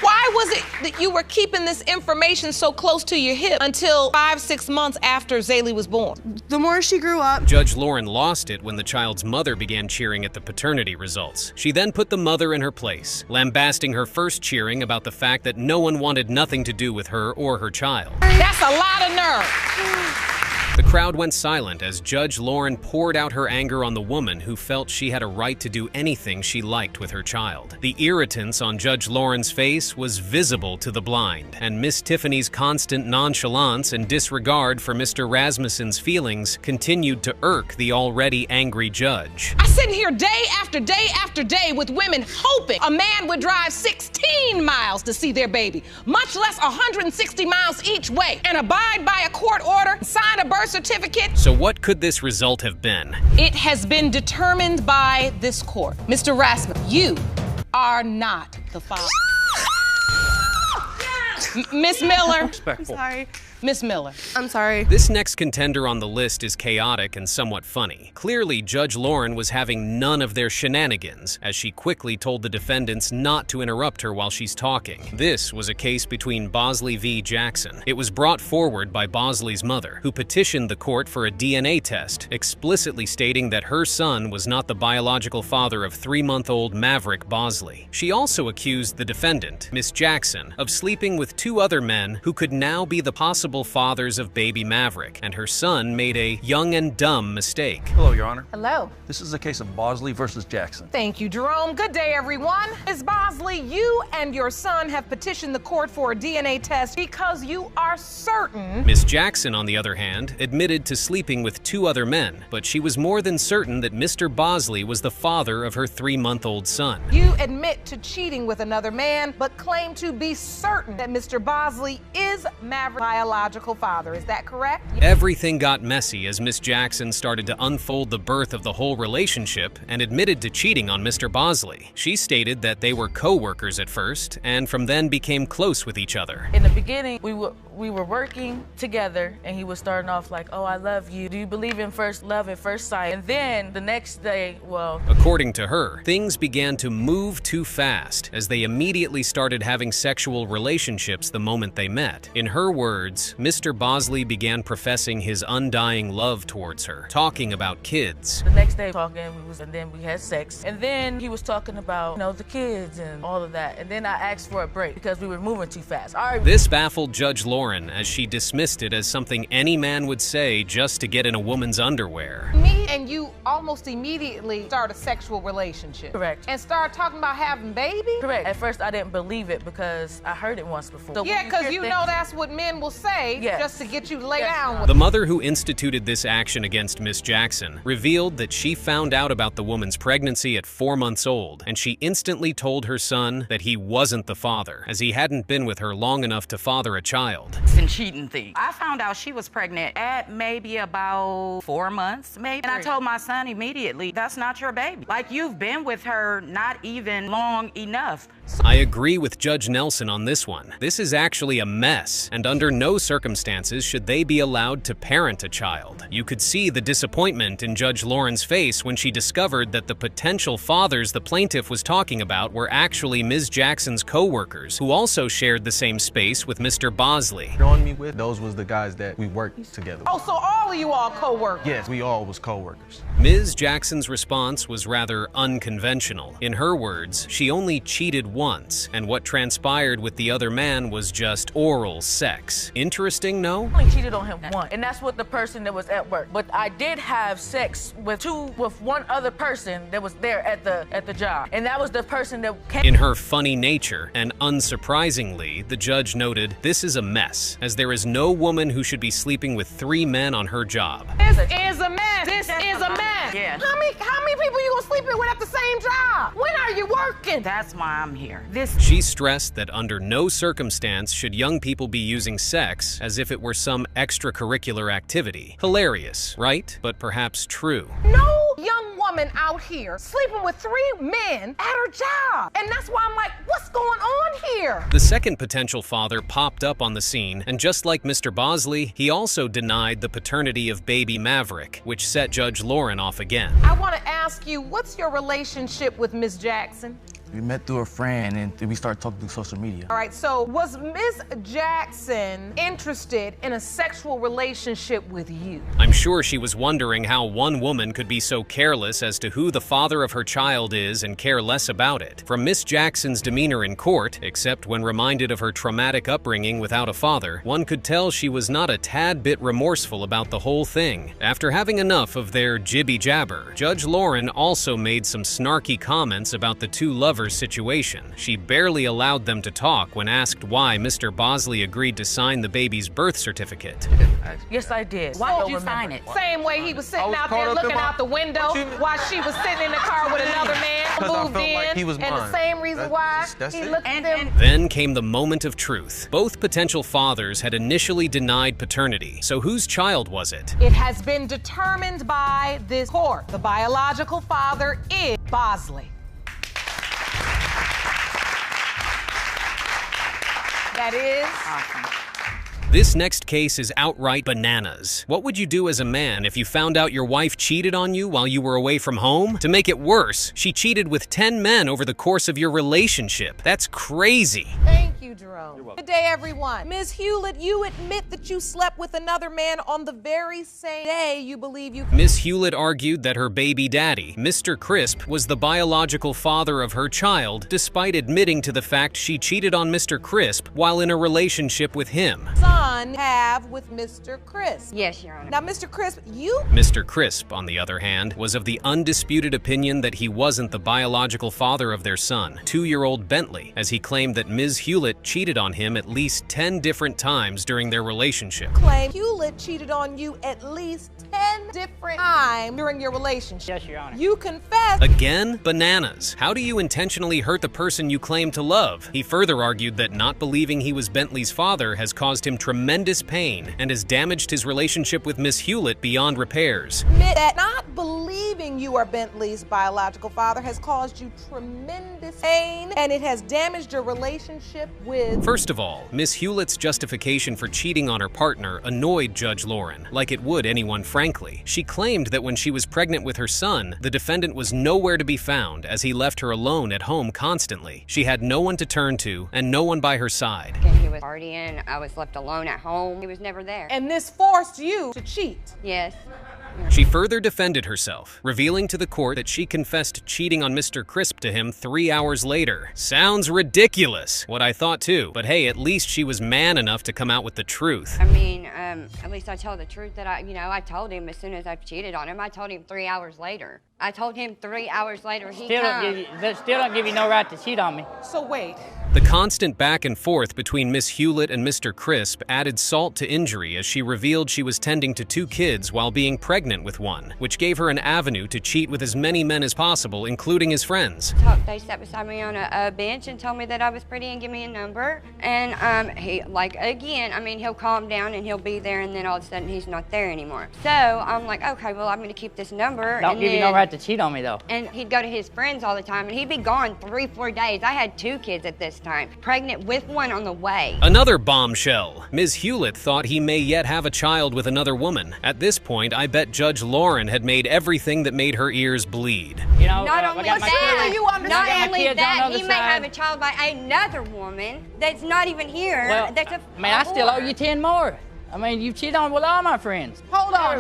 Why was it that you were keeping this information so close to your hip until 5-6 months after Zaylee was born? The more she grew up... Judge Lauren lost it when the child's mother began cheering at the paternity results. She then put the mother in her place, lambasting her first cheering about the fact that no one wanted nothing to do with her or her child. That's a lot of nerve. The crowd went silent as Judge Lauren poured out her anger on the woman who felt she had a right to do anything she liked with her child. The irritance on Judge Lauren's face was visible to the blind, and Miss Tiffany's constant nonchalance and disregard for Mr. Rasmussen's feelings continued to irk the already angry judge. I'm sitting here day after day after day with women hoping a man would drive 16 miles to see their baby, much less 160 miles each way, and abide by a court order, sign a birth certificate. So what could this result have been? It has been determined by this court. Mr. Rasmussen, you are not the father. Miss Miller. Respectful. I'm sorry. Miss Miller. I'm sorry. This next contender on the list is chaotic and somewhat funny. Clearly, Judge Lauren was having none of their shenanigans, as she quickly told the defendants not to interrupt her while she's talking. This was a case between Bosley v. Jackson. It was brought forward by Bosley's mother, who petitioned the court for a DNA test, explicitly stating that her son was not the biological father of 3-month-old Maverick Bosley. She also accused the defendant, Miss Jackson, of sleeping with 2 other men who could now be the possible fathers of baby Maverick, and her son made a young and dumb mistake. Hello, Your Honor. Hello. This is a case of Bosley versus Jackson. Thank you, Jerome. Good day, everyone. Ms. Bosley, you and your son have petitioned the court for a DNA test because you are certain. Miss Jackson, on the other hand, admitted to sleeping with 2 other men, but she was more than certain that Mr. Bosley was the father of her 3-month-old son. You admit to cheating with another man, but claim to be certain that Mr. Bosley is Maverick's biological father. Is that correct? Everything got messy as Miss Jackson started to unfold the birth of the whole relationship and admitted to cheating on Mr. Bosley. She stated that they were co-workers at first and from then became close with each other. In the beginning, we were working together, and he was starting off like, oh, I love you. Do you believe in first love at first sight? And then the next day, well... According to her, things began to move too fast as they immediately started having sexual relationships the moment they met. In her words, Mr. Bosley began professing his undying love towards her, talking about kids. The next day talking, and then we had sex. And then he was talking about, you know, the kids and all of that. And then I asked for a break because we were moving too fast. This baffled Judge Lauren as she dismissed it as something any man would say just to get in a woman's underwear. Me and you almost immediately start a sexual relationship. Correct. And start talking about having babies? Correct. At first, I didn't believe it because I heard it once before. So yeah, because you know that's what men will say just to get you to lay down with The mother who instituted this action against Miss Jackson revealed that she found out about the woman's pregnancy at 4 months old, and she instantly told her son that he wasn't the father, as he hadn't been with her long enough to father a child. It's a cheating thing. I found out she was pregnant at maybe about 4 months, maybe. And I told my son immediately, that's not your baby. Like, you've been with her not even long enough. I agree with Judge Nelson on this one. This is actually a mess, and under no circumstances should they be allowed to parent a child. You could see the disappointment in Judge Lauren's face when she discovered that the potential fathers the plaintiff was talking about were actually Ms. Jackson's co-workers, who also shared the same space with Mr. Bosley. Throwing me with, those was the guys that we worked together with. Oh, so all of you all co-workers? Yes, we all was co-workers. Ms. Jackson's response was rather unconventional. In her words, she only cheated once, and what transpired with the other man was just oral sex. Interesting, no? I only cheated on him once, and that's with the person that was at work. But I did have sex with one other person that was there at the job, and that was the person that came. In her funny nature, and unsurprisingly, the judge noted, this is a mess, as there is no woman who should be sleeping with 3 men on her job. This is a mess. This is a mess. Yeah. How many people you gonna sleep with at the same job? When are you working? That's why I'm here. She stressed that under no circumstance should young people be using sex as if it were some extracurricular activity. Hilarious, right? But perhaps true. No young woman out here sleeping with 3 men at her job. And that's why I'm like, what's going on here? The second potential father popped up on the scene, and just like Mr. Bosley, he also denied the paternity of baby Maverick, which set Judge Lauren off again. I want to ask you, what's your relationship with Ms. Jackson? We met through a friend, and we started talking through social media. All right, so was Ms. Jackson interested in a sexual relationship with you? I'm sure she was wondering how one woman could be so careless as to who the father of her child is and care less about it. From Miss Jackson's demeanor in court, except when reminded of her traumatic upbringing without a father, one could tell she was not a tad bit remorseful about the whole thing. After having enough of their jibby-jabber, Judge Lauren also made some snarky comments about the 2 lovers situation. She barely allowed them to talk when asked why Mr. Bosley agreed to sign the baby's birth certificate. Yes, I did. Why did you sign it? Same way he was sitting out there looking out the window while she was sitting in the car with another man who moved in. Like he was and the same reason why he looked at them. Then came the moment of truth. Both potential fathers had initially denied paternity, so whose child was it? It has been determined by this court. The biological father is Bosley. That is This next case is outright bananas. What would you do as a man if you found out your wife cheated on you while you were away from home? To make it worse, she cheated with 10 men over the course of your relationship. That's crazy. Thank you, Jerome. Good day, everyone. Ms. Hewlett, you admit that you slept with another man on the very same day you believe you... Ms. Hewlett argued that her baby daddy, Mr. Crisp, was the biological father of her child, despite admitting to the fact she cheated on Mr. Crisp while in a relationship with him. Son have with Mr. Crisp. Yes, Your Honor. Now, Mr. Crisp, you... Mr. Crisp, on the other hand, was of the undisputed opinion that he wasn't the biological father of their son, 2-year-old Bentley, as he claimed that Ms. Hewlett cheated on him at least 10 different times during their relationship. Claim Hewlett cheated on you at least 10 different times during your relationship. Yes, Your Honor. You confessed. Again, bananas. How do you intentionally hurt the person you claim to love? He further argued that not believing he was Bentley's father has caused him tremendous pain and has damaged his relationship with Miss Hewlett beyond repairs. Admit that not believing you are Bentley's biological father has caused you tremendous pain and it has damaged your relationship with... First of all, Miss Hewlett's justification for cheating on her partner annoyed Judge Lauren, like it would anyone frankly. She claimed that when she was pregnant with her son, the defendant was nowhere to be found as he left her alone at home constantly. She had no one to turn to and no one by her side. He was partying, I was left alone at home. He was never there. And this forced you to cheat. Yes. She further defended herself, revealing to the court that she confessed cheating on Mr. Crisp to him 3 hours later. Sounds ridiculous, what I thought too, but hey, at least she was man enough to come out with the truth. I mean, at least I tell the truth that I told him as soon as I cheated on him. I told him 3 hours later. I told him 3 hours later Still don't give you no right to cheat on me. So wait. The constant back and forth between Miss Hewlett and Mr. Crisp added salt to injury as she revealed she was tending to 2 kids while being pregnant with one, which gave her an avenue to cheat with as many men as possible, including his friends. They sat beside me on a bench and told me that I was pretty and give me a number. And he, he'll calm down and he'll be there and then all of a sudden he's not there anymore. So I'm like, okay, well, I'm gonna keep this number. Don't give you no right to cheat on me though. And he'd go to his friends all the time and he'd be gone 3-4 days. I had 2 kids at this time, pregnant with one on the way. Another bombshell. Ms. Hewlett thought he may yet have a child with another woman. At this point, I bet Judge Lauren had made everything that made her ears bleed. You know, not only that, he may have a child by another woman that's not even here. Well, I still owe you 10 more. I mean, you cheat on with all my friends. Hold on.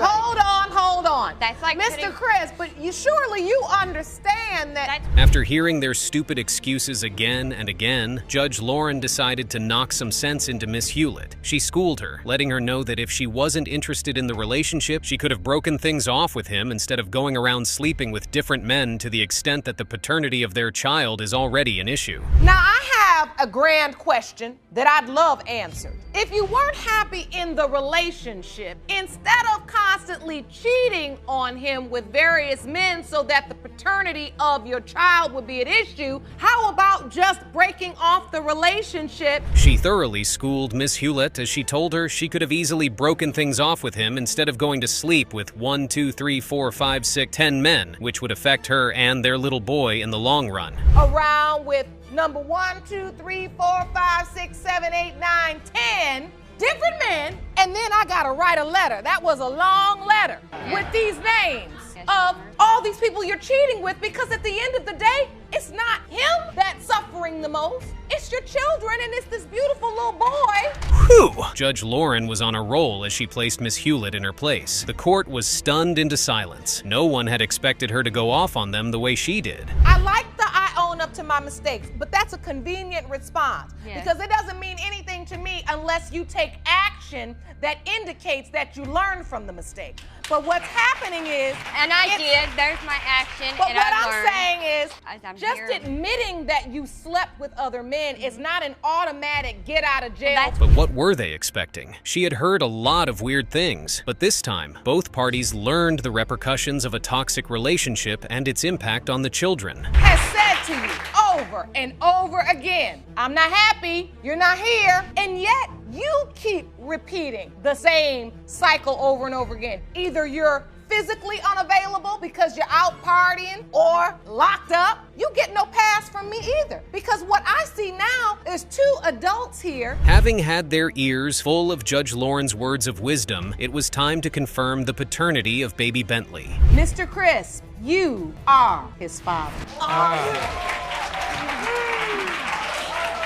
That's like Mr. Chris, but surely you understand that... After hearing their stupid excuses again and again, Judge Lauren decided to knock some sense into Miss Hewlett. She schooled her, letting her know that if she wasn't interested in the relationship, she could have broken things off with him instead of going around sleeping with different men to the extent that the paternity of their child is already an issue. Now, I have a grand question that I'd love answered. If you weren't happy in the relationship, instead of constantly cheating on him with various men so that the paternity of your child would be at issue, how about just breaking off the relationship? She thoroughly schooled Miss Hewlett as she told her she could have easily broken things off with him instead of going to sleep with 1, 2, 3, 4, 5, 6, 10 men, which would affect her and their little boy in the long run. Around with number 1, 2, 3, 4, 5, 6, 7, 8, 9, 10 different men, and then I gotta write a letter. That was a long letter with these names of all these people you're cheating with, because at the end of the day, it's not him that's suffering the most. It's your children, and it's this beautiful little boy. Whew! Judge Lauren was on a roll as she placed Miss Hewlett in her place. The court was stunned into silence. No one had expected her to go off on them the way she did. I like I own up to my mistakes, but that's a convenient response because it doesn't mean anything to me unless you take action that indicates that you learned from the mistake. But what's happening is... And I did. There's my action, but and what I I'm learned. saying is, just admitting that you slept with other men is not an automatic get out of jail. But what were they expecting? She had heard a lot of weird things, but this time, both parties learned the repercussions of a toxic relationship and its impact on the children. Has said to you over and over again, I'm not happy, you're not here, and yet you keep repeating the same cycle over and over again. Either you're physically unavailable because you're out partying or locked up, you get no pass from me either. Because what I see now is 2 adults here. Having had their ears full of Judge Lauren's words of wisdom, it was time to confirm the paternity of baby Bentley. Mr. Chris, you are his father.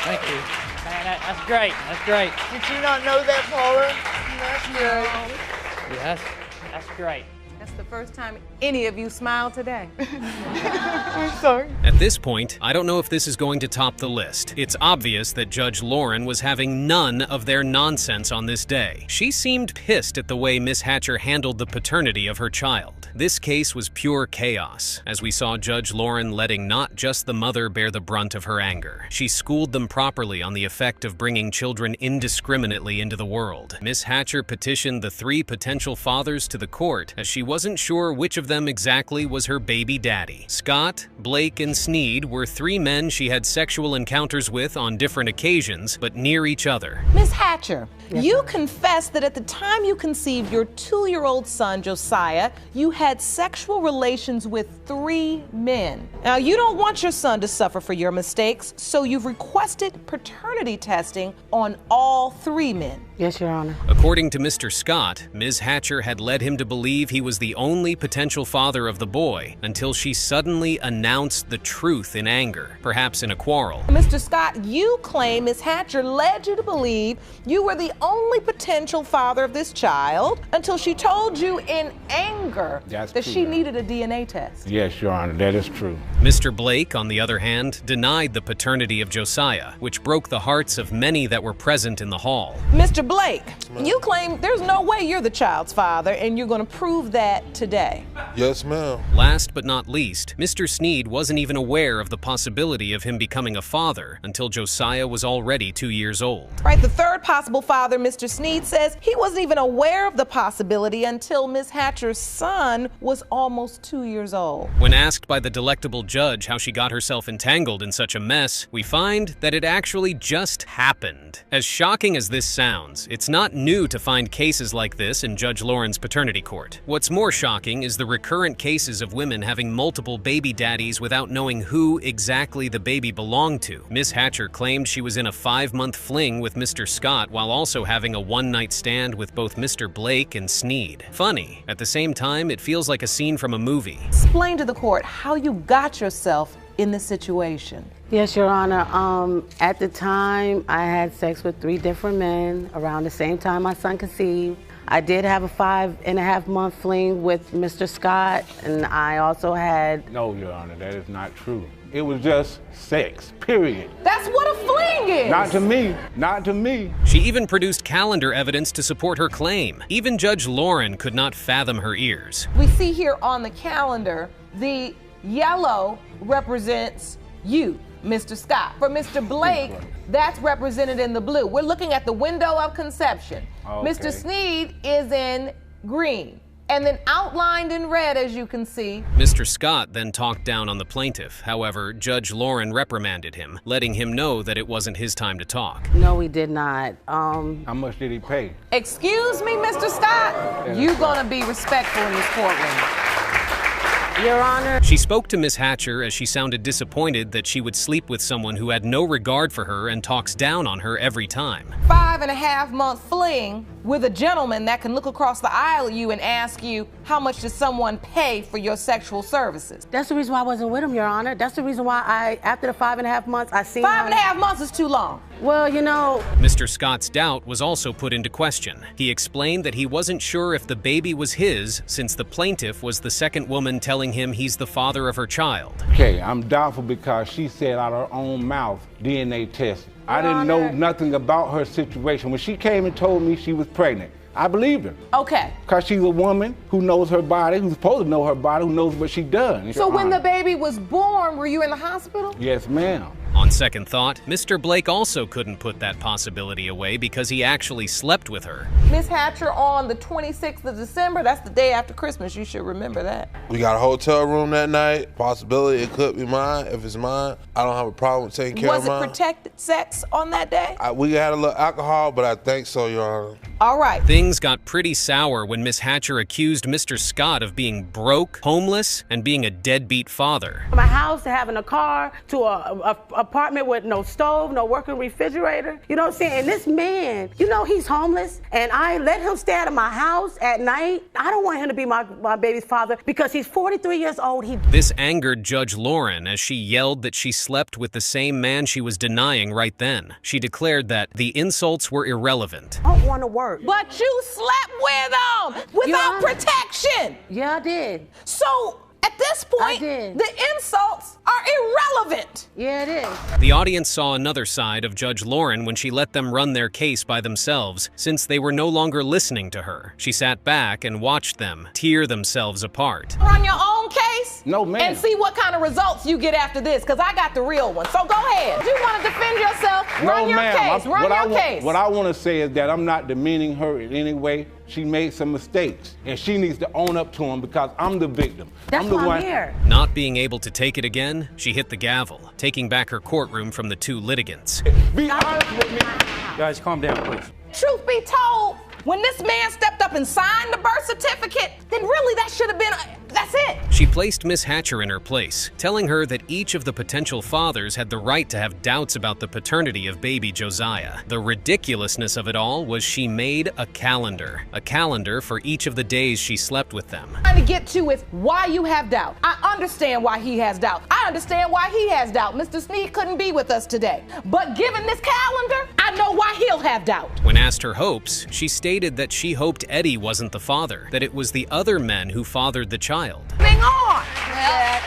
Thank you. Man, that's great. That's great. Did you not know that, Paula? That's great. Yes, that's great. That's the first time any of you smiled today. I'm sorry. At this point, I don't know if this is going to top the list. It's obvious that Judge Lauren was having none of their nonsense on this day. She seemed pissed at the way Miss Hatcher handled the paternity of her child. This case was pure chaos, as we saw Judge Lauren letting not just the mother bear the brunt of her anger. She schooled them properly on the effect of bringing children indiscriminately into the world. Miss Hatcher petitioned the 3 potential fathers to the court, as she wasn't sure which of them exactly was her baby daddy. Scott, Blake, and Sneed were 3 men she had sexual encounters with on different occasions, but near each other. Miss Hatcher, you confessed that at the time you conceived your 2-year-old son, Josiah, you had sexual relations with 3 men. Now, you don't want your son to suffer for your mistakes, so you've requested paternity testing on all 3 men. Yes, Your Honor. According to Mr. Scott, Ms. Hatcher had led him to believe he was the only potential father of the boy until she suddenly announced the truth in anger, perhaps in a quarrel. Mr. Scott, you claim Ms. Hatcher led you to believe you were the only potential father of this child until she told you in anger that she needed a DNA test. Yes, Your Honor, that is true. Mr. Blake, on the other hand, denied the paternity of Josiah, which broke the hearts of many that were present in the hall. Mr. Blake, you claim there's no way you're the child's father, and you're going to prove that today. Yes, ma'am. Last but not least, Mr. Sneed wasn't even aware of the possibility of him becoming a father until Josiah was already 2 years old. Right, the third possible father, Mr. Sneed, says he wasn't even aware of the possibility until Miss Hatcher's son was almost 2 years old. When asked by the delectable judge how she got herself entangled in such a mess, we find that it actually just happened. As shocking as this sounds, it's not new to find cases like this in Judge Lauren's paternity court. What's more shocking is the recurrent cases of women having multiple baby daddies without knowing who exactly the baby belonged to. Miss Hatcher claimed she was in a 5-month fling with Mr. Scott while also having a one-night stand with both Mr. Blake and Sneed. Funny. At the same time, it feels like a scene from a movie. Explain to the court how you got yourself in this situation. Yes, Your Honor. At the time, I had sex with 3 different men around the same time my son conceived. I did have a 5.5-month fling with Mr. Scott, and I also had... No, Your Honor, that is not true. It was just sex, period. That's what a fling is! Not to me, not to me. She even produced calendar evidence to support her claim. Even Judge Lauren could not fathom her ears. We see here on the calendar, the yellow represents you, Mr. Scott. For Mr. Blake, that's represented in the blue. We're looking at the window of conception. Okay. Mr. Sneed is in green. And then outlined in red, as you can see. Mr. Scott then talked down on the plaintiff. However, Judge Lauren reprimanded him, letting him know that it wasn't his time to talk. No, we did not. How much did he pay? Excuse me, Mr. Scott. You're gonna be respectful in this courtroom. Your Honor. She spoke to Miss Hatcher as she sounded disappointed that she would sleep with someone who had no regard for her and talks down on her every time. 5.5-month fling with a gentleman that can look across the aisle at you and ask you, how much does someone pay for your sexual services? That's the reason why I wasn't with him, Your Honor. That's the reason why after the 5.5 months, I seen 5.5 months is too long. Well, you know. Mr. Scott's doubt was also put into question. He explained that he wasn't sure if the baby was his, since the plaintiff was the second woman telling him he's the father of her child. Okay, I'm doubtful because she said out of her own mouth, DNA test. I didn't know nothing about her situation. When she came and told me she was pregnant, I believed her. Okay. Because she's a woman who knows her body, who's supposed to know her body, who knows what she does. So when the baby was born, were you in the hospital? Yes, ma'am. On second thought, Mr. Blake also couldn't put that possibility away because he actually slept with her. Miss Hatcher, on the 26th of December, that's the day after Christmas, you should remember that. We got a hotel room that night. Possibility it could be mine. If it's mine, I don't have a problem with taking care of mine. Was it protected sex on that day? We had a little alcohol, but I think so, Your Honor. All right. Things got pretty sour when Miss Hatcher accused Mr. Scott of being broke, homeless, and being a deadbeat father. From a house to having a car to a apartment with no stove, no working refrigerator. You know what I'm saying? And this man, you know he's homeless, and I let him stay out of my house at night. I don't want him to be my baby's father because he's 43 years old. This angered Judge Lauren as she yelled that she slept with the same man she was denying right then. She declared that the insults were irrelevant. I don't want to work. But you slept with him without protection. Yeah, I did. So at this point, the insults are irrelevant. Yeah, it is. The audience saw another side of Judge Lauren when she let them run their case by themselves, since they were no longer listening to her. She sat back and watched them tear themselves apart. Run your own case? No, ma'am. And see what kind of results you get after this, because I got the real one. So go ahead. If you want to defend yourself, run your case. Run your case. What I want to say is that I'm not demeaning her in any way. She made some mistakes, and she needs to own up to them because I'm the victim. That's why I'm here. Not being able to take it again, she hit the gavel, taking back her courtroom from the two litigants. Be honest with me. Guys, calm down, please. Truth be told, when this man stepped up and signed the birth certificate, then really that should have been, that's it. She placed Miss Hatcher in her place, telling her that each of the potential fathers had the right to have doubts about the paternity of baby Josiah. The ridiculousness of it all was she made a calendar for each of the days she slept with them. What I'm trying to get to is why you have doubt. I understand why he has doubt. I understand why he has doubt. Mr. Sneed couldn't be with us today. But given this calendar, I know why he'll have doubt. When asked her hopes, she stated that she hoped Eddie wasn't the father, that it was the other men who fathered the child. Hang on! Well,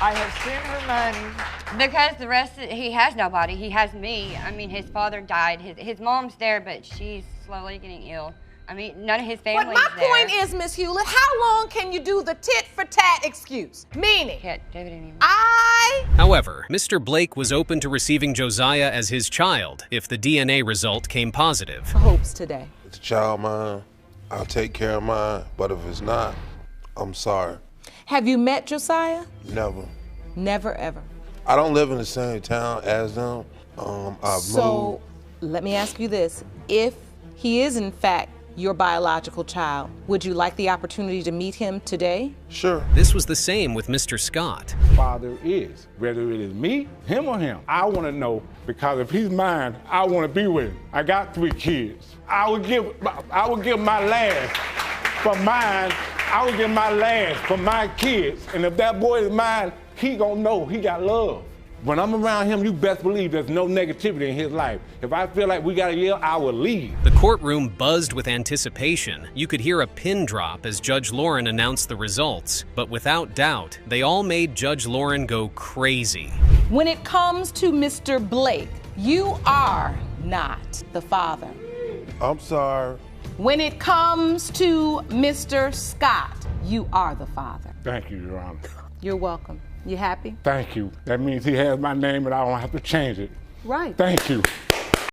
I have sent her money. because the rest of he has nobody. He has me. I mean, his father died. His mom's there, but she's slowly getting ill. I mean, none of his family's there. But my point is, Miss Hewlett, how long can you do the tit-for-tat excuse? Meaning, However, Mr. Blake was open to receiving Josiah as his child if the DNA result came positive. Hopes today. It's a child mine. I'll take care of mine. But if it's not, I'm sorry. Have you met Josiah? Never. Never, ever. I don't live in the same town as them. I've moved. Let me ask you this. If he is, in fact, your biological child, would you like the opportunity to meet him today? Sure. This was the same with Mr. Scott. Father is, whether it is me, him or him. I want to know, because if he's mine, I want to be with him. I got 3 kids. I would give my last for mine. I would give my last for my kids. And if that boy is mine, he gonna know he got love. When I'm around him, you best believe there's no negativity in his life. If I feel like we gotta yell, I will leave. The courtroom buzzed with anticipation. You could hear a pin drop as Judge Lauren announced the results. But without doubt, they all made Judge Lauren go crazy. When it comes to Mr. Blake, you are not the father. I'm sorry. When it comes to Mr. Scott, you are the father. Thank you, Your Honor. You're welcome. You happy? Thank you. That means he has my name and I don't have to change it. Right. Thank you.